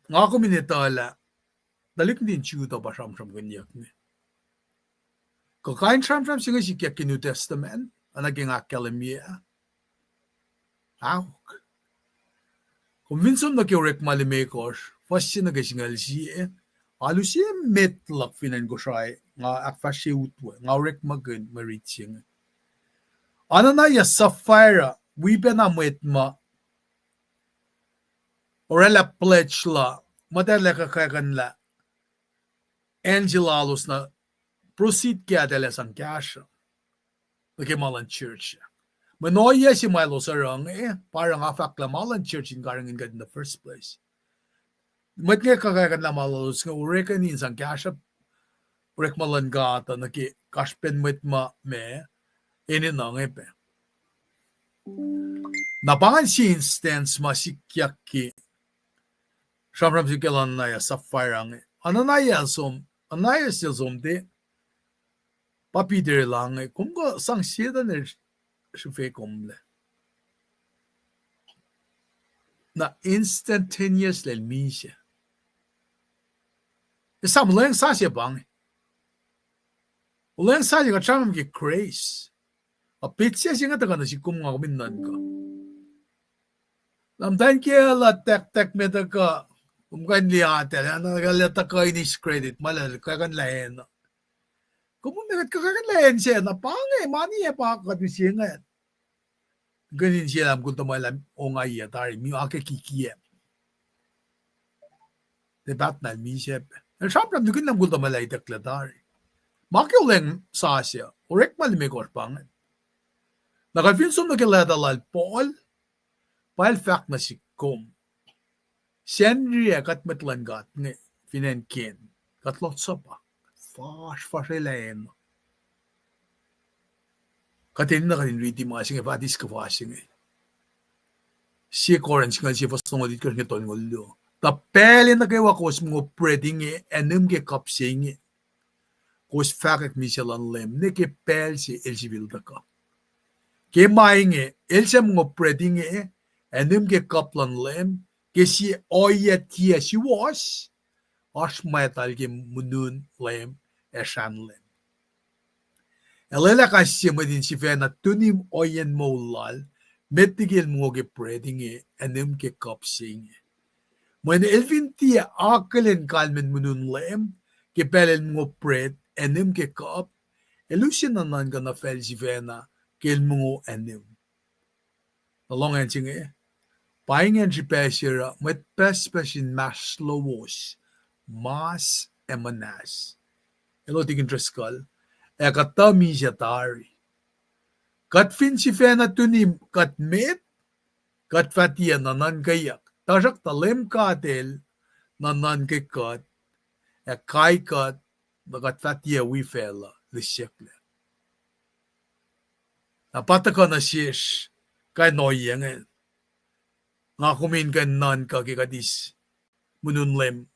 nga ko minitala dalik din chuta ba shamsham ganyak ni kakain shamsham singa sikya ki New Testament anaging akalamiya pahk Convinsum na kiurek malimekos, fasya na kasingal siya, alu siya metlak finan ko siya, nga akfasya utwa, nga urek magun maritsing. Ano na ya sapphire, wipe na mwet ma, orala pledge la, madala kakakanla, angelalos na, proceed kaya dala sang kasha, nakimalan church. Manoya si Milo sarang parang afakla malan church in karangin in the first place. Mat nga kakakan na malos nga urekan in sang kasha urek malan gata na ki kaspen met ma me ini nang epe. Napangan si instance masikyak ki shamram sikelan na ya sapphire anaya sil de papider lang kung ko sang siya na komle. Na instantaneous lel misha. Isam leng sasya bang. Leng sasya ka chamam ki grace. A pitsya siya nga taga na si kumang kuminan ka. Lamdan kaya la tek me ka kumkan liyate. Ano nagalata ka inis credit. Malal kakan lahen. Kumundagat kakan lahen siya. Napangay. Mani pa ka siya nga. Ganin siya alam kung tumalam o nga iya tari, mi ake kikiye. Debat na mi siya. Siyempre, nagin lang kung tumalay takla tari. Makyo lang sa siya, urek malimikos pangan. Nakafinsum nakiladalal Paul, fahk na si Kum. Senriya katmetlangat nga finankin, katlot sa pa. Fash ilayin. Katin na kanin riti mga singa fatis ka fasing Siya koran singa siya fastong odit ka nga ton ngolo. Tapele na kayo wakos mga preding enem ke kapsing kos fahk mi siya lan lem ne ke pel si elsibilda ka. Ke maing elsa mga preding enem ke kaplan lem ke si oya tia si was as metal ke munun lem eshan lem. Elela kasi madin si Fena tunim oyen molal, metigil mo ke preding anem ke kapsing. When elvintia akalen kalmen munun lem, ke pelen mo pred, anem ke kap, elusin nanan ka na fel si Fena, kel mo anem. Along en singe, paingen si pesira, met pespesin mas loeloes, mas emanas. Elo tigin treskal, ekatami siya tari. Kat fin si Fena tunim kat met, kat fatia nanan kayak. Tasak talem katel nanan kakat, kai kat, kat fatia wifela, lisyekle. Napataka na siyesh, kay noyeng nga kumin ka nan kakikatis, mununlem.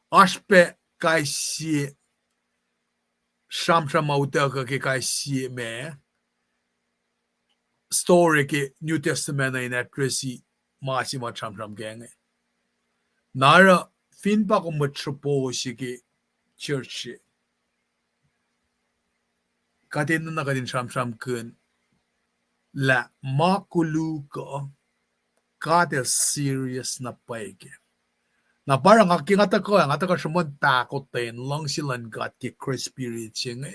Aspe kay si Shamsham mautaka ke kai si me story ke New Testament na inatresi masima shamsham genge. Nara fin pa ko matropo si ke church. Katin na katin shamsham kun la makulu ko katel serious na paike. Na parang akingata ko, ang ata ka sumon takot tayo, lang silang gat ki Chris Spirit siya nga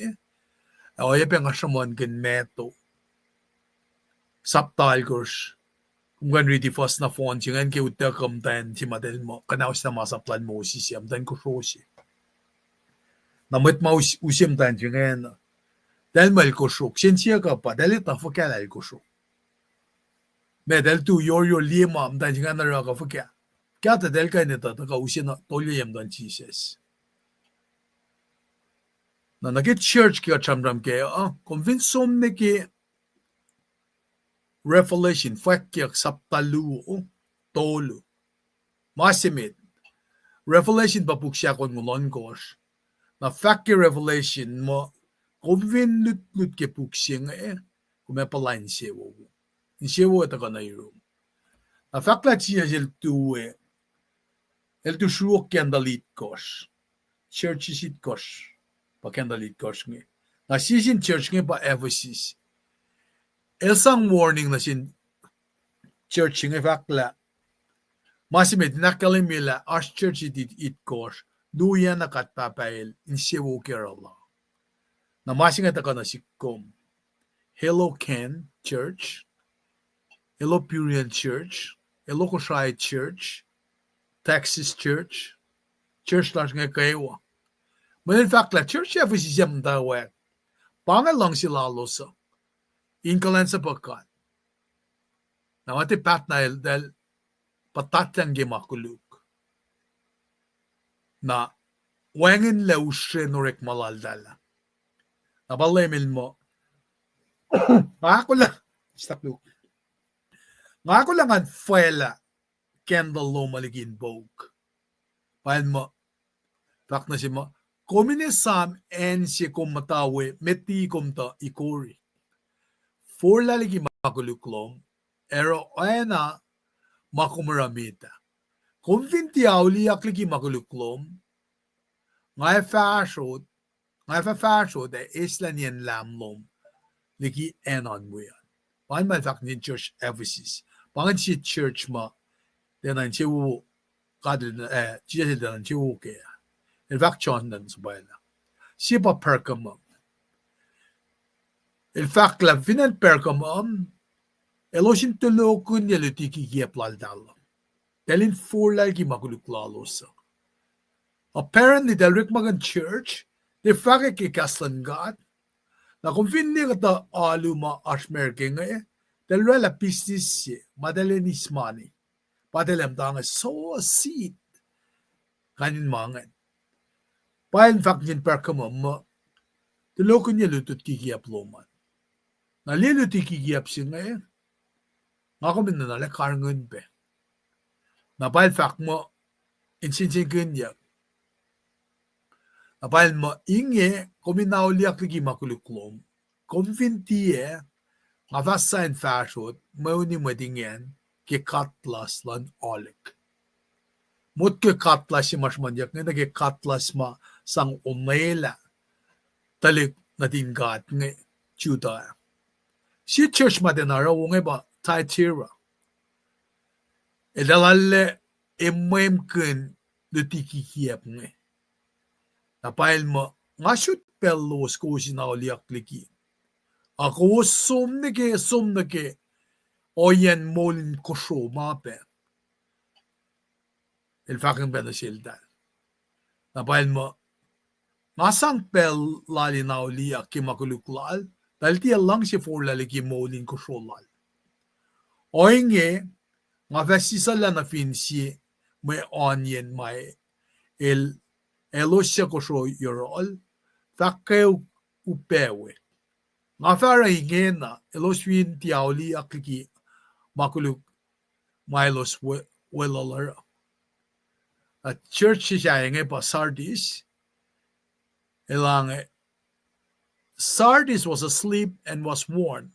O yape nga sumon kin meto. Saptal kurs. Kung gan riti fast na phone siya nga ki utakam tayo, si madel mo, kanawas na masaplan mo si siyam, tayo ko siya. Namit mausim tayo siya nga dahil mal ko siya, siya ka pa, dahil ita fukalal ko siya. Dahil tu your lima, tayo siya nga naraka fukal. Kaya dahil kayo nito, nakausin na tolyo yung dan Jesus. Na nag-church kaya chamram kaya, convinsom na ki revelation, fahk kaya saptalu, tolo. Masimit. Revelation pa po siya kung ngulon kos. Na fahk kaya revelation mo, convin lut kaya po siya nga kung may palain siya wo. Siya wo ito ka na yung. Na fahk la siya siya tuwe, el tu shuok kendalit kos. Church isit kos. Pa kendalit kos nge. Na sisin church nge pa Ephesus. El sang warning na sin church nge fakla Masimit nakalimila as church it course duya na katpapail in Cebu, Kerala. Na masinga taka na sikom. Hello Ken Church, Hello Purian Church, Eoksra Church, Texas Church, Church lang nga kayo. In fact, la church ya si siyam dawe. Pangalang sila loso. Inkalan sa pagkat. Na mati pat na dahil patatang gimakuluk. Na wanginna norek malaldala. Nabalimil mo. Ako lang. Stop look. Ako lang ang fuela candle lo maligin bog. Paano mo? Tak na siya mo. Kominesam en siya kumatawe meti kumta ikori. For laligi makuluklom. Ero oana makumaramita. Konfinti auli akligi makuluklom. Ngay fasod de islanien lamlom. Ligi enon mo yan. Paano man fak ni church Ephesus. Pangan si church ma. Denan siya wu. Kadri na siya denan siya wu kaya. In fact, John dan sabay na. Siya perkamam. In fact, la finan perkamam. Elosin tulokun niya lutiki kiyaplal dalam. Dalin forlal ki maguluklalosa. Apparently, dalrik magan church, de fake ki kaslan God, na kung finni kata aluma ashmerke nga dalrela business siya, madalin ismani, padalam tanga so seat, kanin mangan. Pa in fact, yin perkamam mo, tulokun niya lutut kikiyaploman. Nalilut kikiyap siya nga nga kami na nalakarangan pe. Napal fact mo, insinsin ganyan. Napal mo, inge, kami nauliak lagi makuluklom, konfintiye, nga fasain fashot, mauni madingen, ki katlas lan olik. Mut ki katlas si mas manyak, nga nagi katlas ma sang umela, talik natin gat nga juda. Si church madenara, nga ba, Taitira. Edalalle ememken lutikikiyap nga. Napail mo, nga shoot pelos ko sinauliak liki. Ako somnike, oyen molin kosho mape. Ilfakin ba na sildan. Napail mo, nga sang pel lali nauliak kimakuluklal, dahil tiya lang si for laliki molin kosho lal. Oinge, nga vesisala na finsi, may onion, may elosya ko so yorol, fakaw upewe. Nga fara hinge na, eloswin tiyauli akiki, makuluk, milos welolara. At church siya hinge pa Sardis, ilang Sardis was asleep and was warned.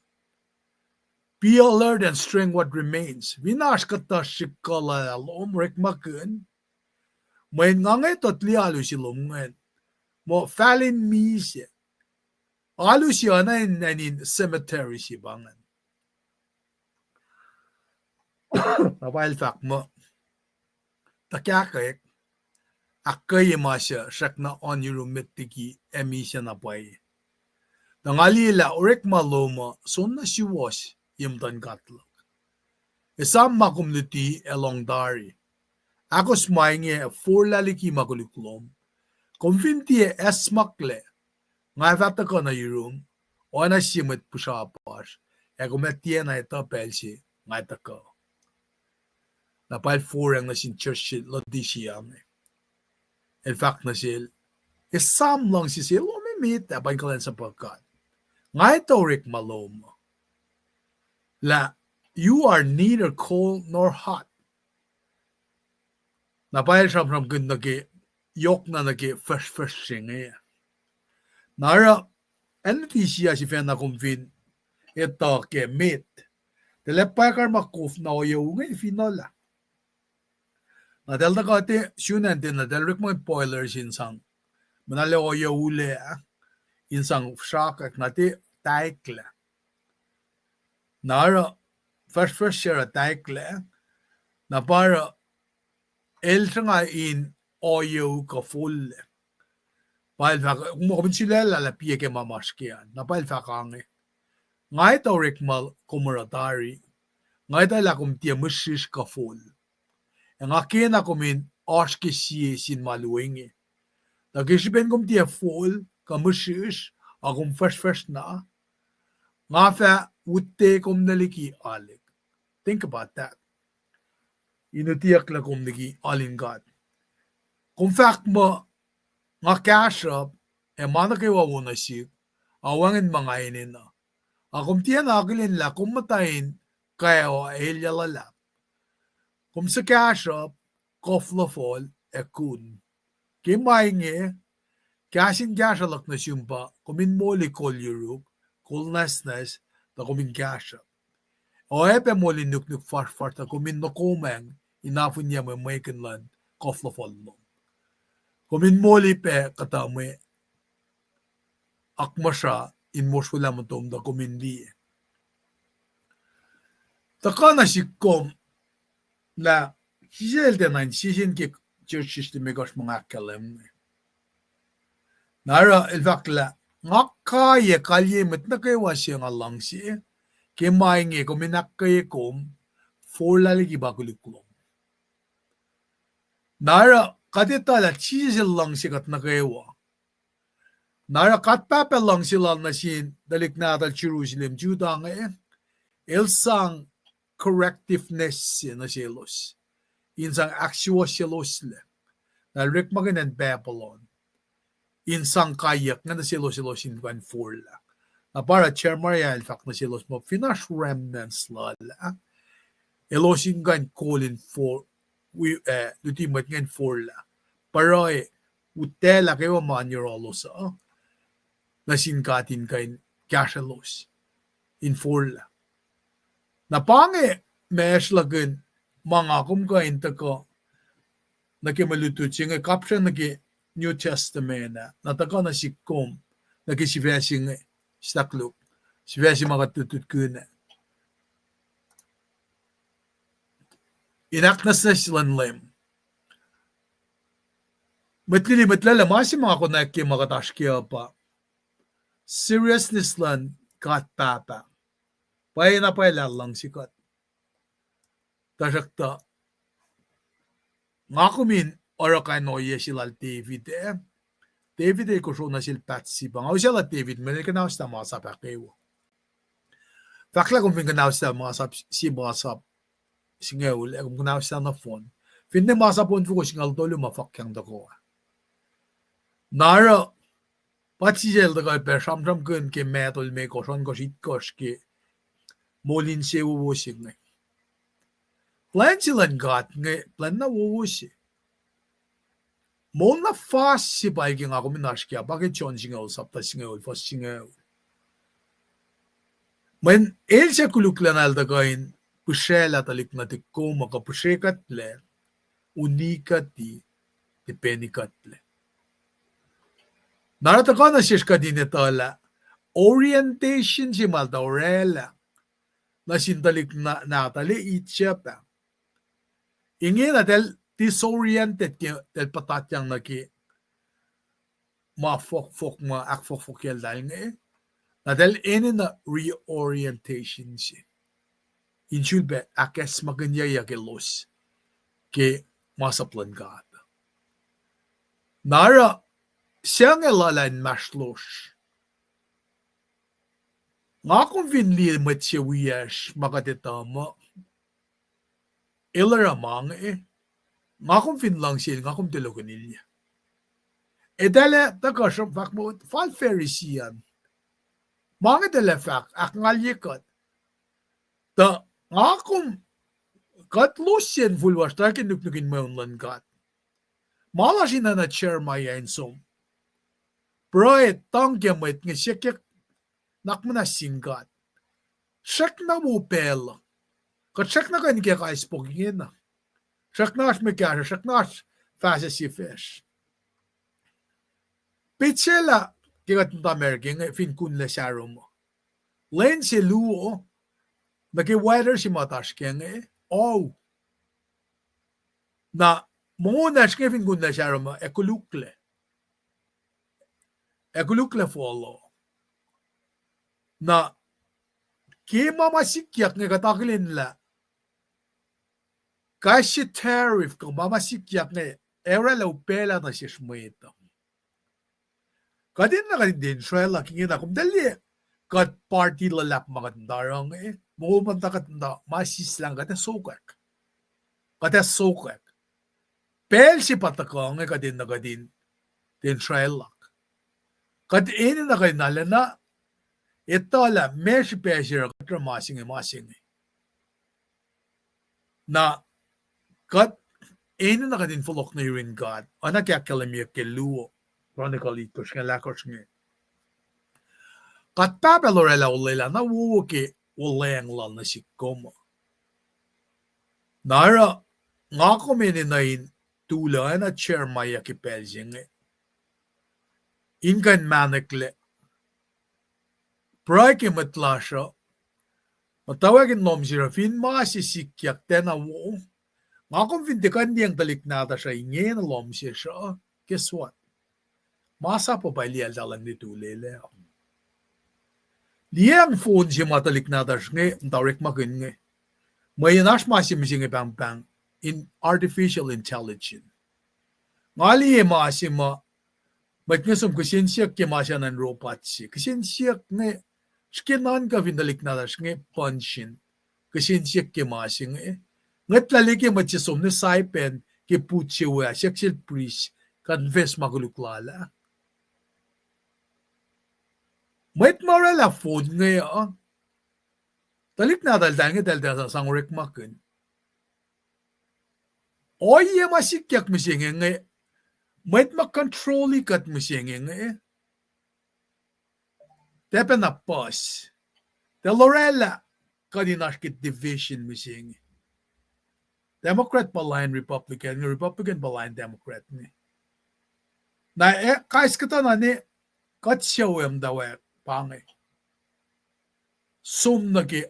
Be alert and string what remains. Vinash kata shikala alom rekmakun. May ngangay totli alu si lumngan. Mo falin misya. Alu siya na in cemetery si bangan. Napail fact mo. Takyakek. Akay masya siyak na on yurumit tiki emisya na pay. Nangalila orek maloma son na siwas. Yimdan katlak. Isam makumluti along dari. Ako smainge for laliki maguluklom. Konfintie esmakle. Nga vata ko na yurum. Oana simit pusapas. Eko metie na ito pelsi. Nga ito ko. Napal forang na sin church lodi siyang. In fact na sil. Isam lang si sil. Umimit. Apan kalan sa pagkat. Nga ito rik maloma. La, you are neither cold nor hot. Napayal siya from good nagi, yok na nagi fresh singay. Nara, ano ti siya si Fena kumfin, ito ke meat. Telepay kar makuf na oyo ngay finola. Nadal na ka ati, syunan din nadal rik mga spoilers insang. Manali oyo ule, insang shock at nati taikla. Nara, first share a taikle, na para eltanga in oyo ka full pail fa mo binchilala la pie ke mamashkian na pail fa kange ngai to rekmal komoratari ngai ta la kum tie mushish ka full nga kena kumin oshke sie sin maluenge da gesben kum tie full ka mushish agum fresh na nga fa utte kum naliki alek. Think about that. Inutiak la kum niki alin God. Kum fak mo nga kashap e mana ke wawuna si awangin mga inin na. Akum tiyan agilin la kum matayin kaya o ehyalala. Kum sa kashap kofla fall e kun. Kimainge kashin kashalak na siyumpa kumin moli kol yuruk kol nasnas na kumin kashap. O epe moli nuk farfar ta kumin no kumeng inafun niya may maikinlan kofla fall mo. Kumin moli pe katame akmasha in moshula matom da kumin di. Takana si kom na hijel de nain sihin ki church system megosh mga kalem. Nara ilvakla ngakka ye kalye mitna kay wasya nga lang si ke maing e kuminak kay kom forlali ki bakuliklom. Nara kadita la chizil lang si kat na kaywa. Nara katpapel lang sila na sin dalik natal Jerusalem Juda nga ilsang correctiveness na silos. Insang actual silos le. Na rikmagin and Babylon. Insang kayak nga na silos in kan forla. Na para Chermaria in fact na silos mo finish remnants la. Elosin kan calling for lutimat ngan forla. Pero utela kayo manirolo sa nasinkatin kain kashalos in forla. Napange mesh lagun mga kumkain tako nakimalutut siya caption naki New Testament na nataka na sikom nakisivesing stakluk sivesi makatutut kuna inaknas na silan lem matlala masi mga kunaki makatashkiya pa seriousness lan kat papa pay na pay lang sikat tasakta nga kumin orakan noye silal David David ko so na sil patsi bang o sila David men ka na sta mga sap kayo fakla kung fin ka na sta mga sap si mga sap singaw kung na sta na phone fin na mga sapon ko singal tolo mafakyang dako nara patsi jel da pe samram kun ke metol me ko son ko sit kosh ke molin se wo sing plan silan gat nge plan na wo si mon na fast si baiging ako minashkya bakit chon singaw sapta singaw fast singaw men el se kuluklanal da gain pushela talik na tikko maka pushekat le unikati depenikat le narataka na shishka dinetala orientation si malta orala na sintalik na natali itsyapa ingin na disoriented del patatyang naki ma-fok ma-akfok yel dahil nga na del na reorientation si insulbe akes maganyaya ke los ke masaplan ka nara siya nga lalain maslos nga kung vinli matya wiyash makatitama ilaramang nga kung finlang siya nga kung tiloganilya dala takasam fak mo fal ferisian mga dala fak akngalyakot ta nga kung katlusyan fulwas takin nuknukin maunlan kat malasin na chair maya insom proet tangyamet nga siyakyak nakmana singkat siyak na mo pel kat siyak na kan kaya kaispogin na siyak na me kaya siyak na fasa si fish Pichela, kikat ng American, fin kun le saro mo. Len si luo, naki-weather si matas keng na Muna skriving gunda sharma ekulukle follow. Na kima masikyak nga kataklin la kashi tariff ko mamasikyak nga orala upela na sishmuita. Kadin na kadin din shrela kingina kum dali kat party lalap makandarang mumanta katanda masis lang kata sokak. Kata sokak. Pel si patakong kadin na kadin din shrela. Kat ini na kadin nalana ito la mesh pesher katra masing. Na kat ini na kadin fulok na yurin God. Ana kaya kalamya ke luo. Chronicle ito siya lakos nga. Kat pacl orala ulela na wuwo ke ulayang lal na sikoma. Nara nga kumini na in tula na chair maya ki pelsing inkan manekle. Pray ki matlasya matawagin nom sirafin masisikyak tena wo. Nga kumvindikan diyang taliknata siya ingin na lom siya. Guess what? Masa pa pa liyal dalan dito lele. Liyang phone siya matalik na tas nga, tawrik makin nga. May nash masim siya nga pang in artificial intelligence. Nga liye masim ba't nga sum kusinsiyak kya masya ng robot siya. Kusinsiyak nga, skinan ka vindalik na tas nga punshin. Kusinsiyak kya masya nga Ngat lalik yung matsisum na saipen ki putsiwa, sexual priest, confess maguluklala. Mwet morala food ngayon. Talik na daldang daldang sang rek makin. Oye masikyak misinge ngayon. Mwet makontroli kat misinge ngayon. Tepe na pos. Te lorela kadinashkit division misinge. Democrat palayan Republican palayan Democrat ni. Na kais kita na ni kat siyawem dawe pangay. Sum nagi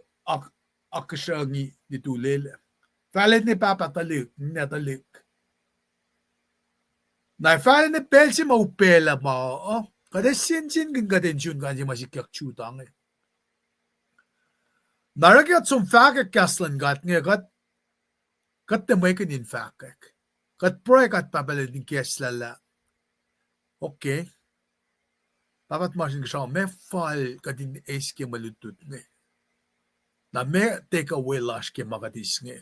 aksangi ditulele. Falet ni papa talik, netalik. Na falet ni pelsi maupela ma, kada sin gangadensyon kanji masikyak chutang. Naragyat sum fahk kaslan gat nga gat kat na may kanin fahk. Kat proy kat papalit ni keslala. Okay. Papat masin siya, may file katin eske malutut nga. Na may take away lash ke makatis nga.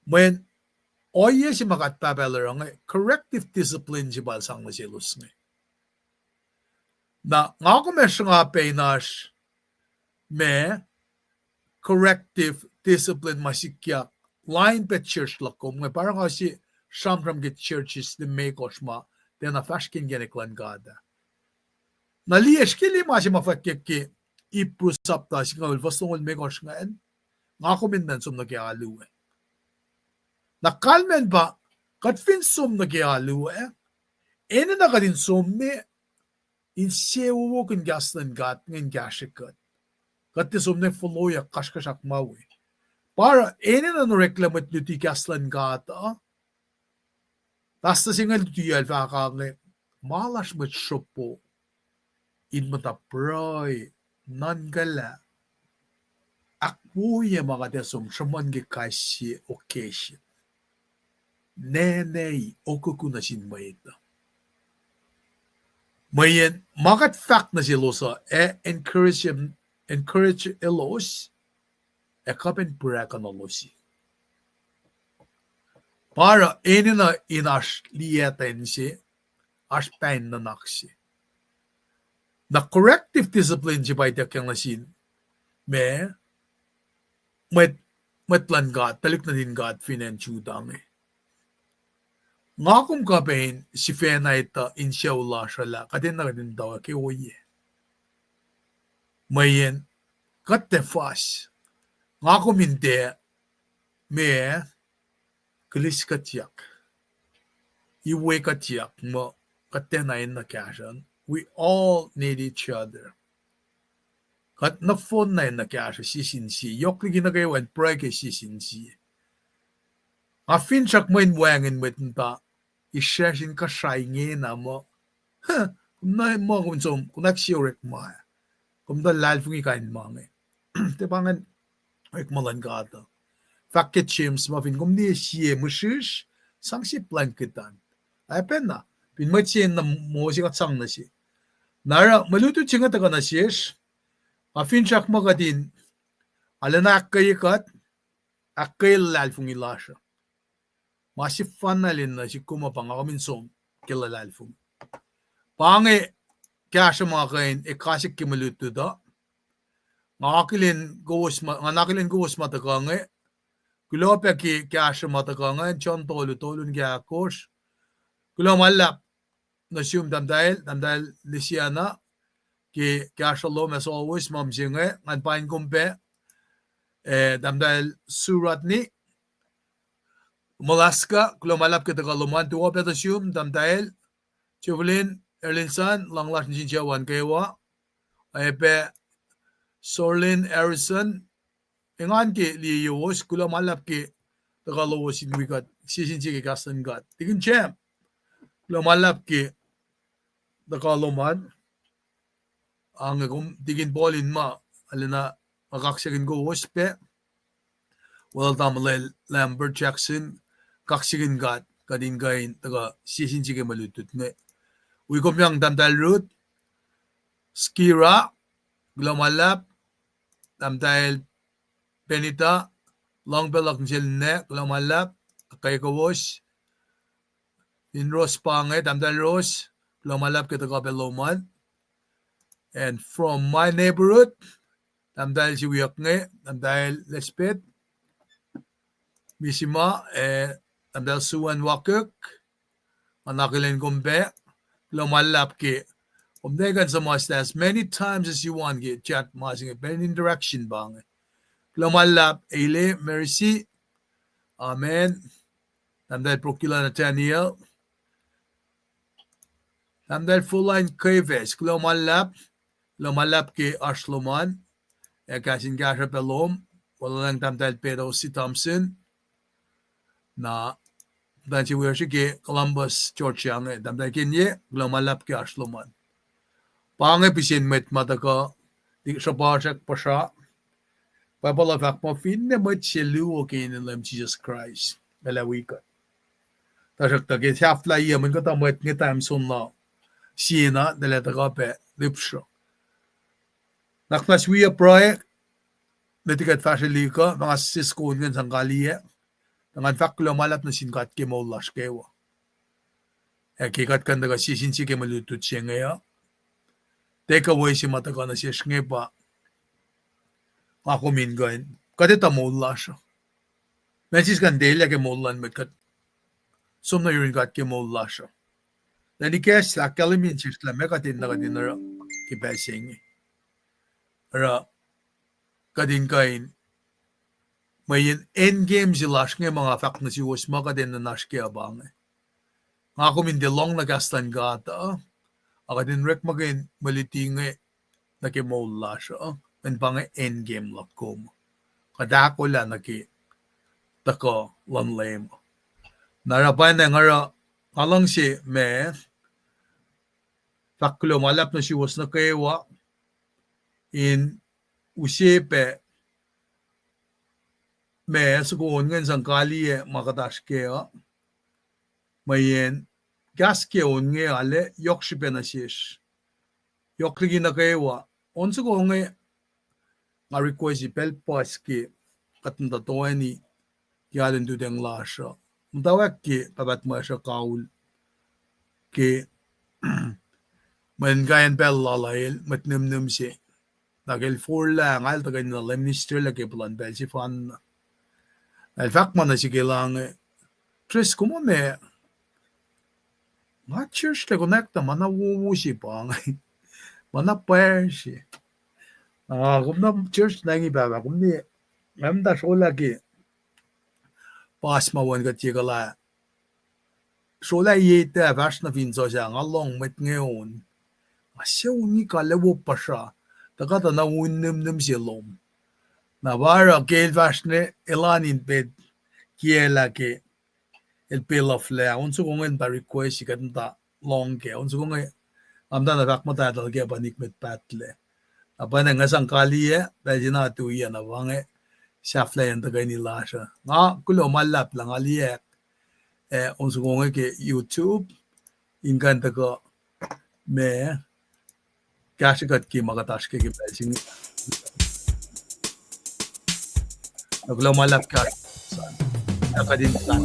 When oye si makat papalar nga, corrective discipline si balsang na silos nga. Na nga ko may siya nga paynash, may corrective discipline masikyak line pet church lakom nga parang kasi shamram get churches the may koshma then a fashkin geniklan gada. Naliyesh kili masi mafakik ki iprusap ta si ngawil vastungol may kosh nga en nga kumindan sum nagyalu Nakalmen ba kat fin sum nagyalu ene na kadin sum ni in sewo kun gaslan gat ngin gashikat kat ti sum ne foloya kashkashak mawi para ene na reklamat luti kaslan gata. Tas na singal tuyal fakang malas mat shopo in matapray nangala akbuya mga desum shaman gikasi occasion. Nenay okukunasin maita. Mayan makat fact na silosa encourage elos kapen purakanalosi. Para ene na inash liyeten si, ash pain na naksi. Na corrective discipline si baita kang nasin, metlan God, talik na din God financhu dami. Nga kung kapain, si fena ita insyaula shala, kadin na kadin daw ki oye. Mayen, katefas. Nga kuminte, kilis katyak. Iwe katyak mo katenayin na kasyan. We all need each other. Kat na phone na yun na kasya sisinsi. Yokli ginagayon, pray kay sisinsi. Afin chak main wangin met ta ishasin ka shai nge na mo na mo kun som kunak siorek ma kum da lal fungi kain mange te bangan ek malan ga ta faket chims ma fin kum ni sie mushish sang si blanketan ai penna pin ma chen na mo si ka chang na si nara malutu chinga ta kana shesh afin chak ma ga din alana kai kat akil lal fungi lasha masih fanalin na si kuma pangamin som kilalal fungi pange kasha mga kain ekasik kimalutu da ngakilin gos matakange kulope ki kasha matakange chon tolun kya kosh kulo malap na siyum damdal lisiana ki kasha lo as always mamsinge ngan pain kumpe damdal suratni Molaska kulo malap kita kaluman tuwa peta siyum damdal Chuvlin Erlinson langlas ninjawan kewa epe Sorlin Harrison engan ke lios kula malap ke tagalo sin wikat sisin ke kasan gat tigin champ kula malap ke tagalo man ang kum tigin bolin ma alina akaksagin go waspe well damlel Lambert Jackson kaksigin gat kadin gain taga sisin ke malutut ne we komyang damdal root skira glomalap damdal penita longbelak jelne glomalap kaykawosh in ros pange damdal ros glomalap kita beloman and from my neighborhood damdal siwiyaknge damdal lespet misima damdal suwan wakuk anakilen kumbe lomalap ke umdegan sa mas as many times as you want get chat masing ben interaction bang lomalap ele mercy amen damdal procula Nathaniel damdal full line kves lomalap ke ashloman kasin gasha pelom walang damdal pero si Thompson na dan si ke Columbus Georgia nge damdal kenye glomalap ke ashloman pange pisin met mataka di sabajak pasha papala fak mo finne met chelu okay in the Jesus Christ elawika tasak tage hafla yemen ko tamet nge time sunna sina dele ta pe lipsho naknas we a project netikat fasilika mga sisko ngen sangkaliye Tangan faklo malap na sinkat ke mo lash kewa. Kikat kan daga sisin si ke malutut siya ngaya. Take away si mataga na siya pa. Ako mingain. Kadita mo lash. Mensis kan delia ke mo lan met kat. Somna yurin kat ke mo lash. Nani kes la kalimin sisla me katin na kadin na ki besing. Ra kadin kain. May end game si lash nga mga fahk na si was maka din na nash kaya bang. Nga ko min long na gastan gata. Aka din rek magin maliti nga na ki mo lash. And pang end game lakom. Kadako la na ki tako lanlay mo. Narapan na nga alang si me faklo malap na si was na kaya in usipe me sugon ngen sangkali makatash ke mayen gas ke onge ale yokshipe na shish yokligi na kewa on sugon nge nga request pel pas ke katunda toani yalen du deng lasha mutawak ke pabat masha kaul ke man gayan pel lalail matnum si nagel for lang al tagay na minister la ke plan pel si fan El fahk man na si kailang Tris kumo me nga church te connecta mana wuwusi pa mana persi kumna church nangi baba kumni memda shola ki pas mawan ka chikala shola yete vashna finso siya nga long met ngayon asya uni ka lewo pa siya takata na unnim si lom na bara kail vashne elanin ped kiela ke el bill of le unsu kongen ba request kan da long ke unsu kongen amda na bak mata dal ke banik met pacl apa na ngasang kali da jina tu ya na wange shafle en da ni lasr nga kulo malap lang ali unsu kongen ke YouTube in kan da ko me kashikat ki magatash ke belching kulo malap ka akadin plan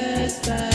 Jesus.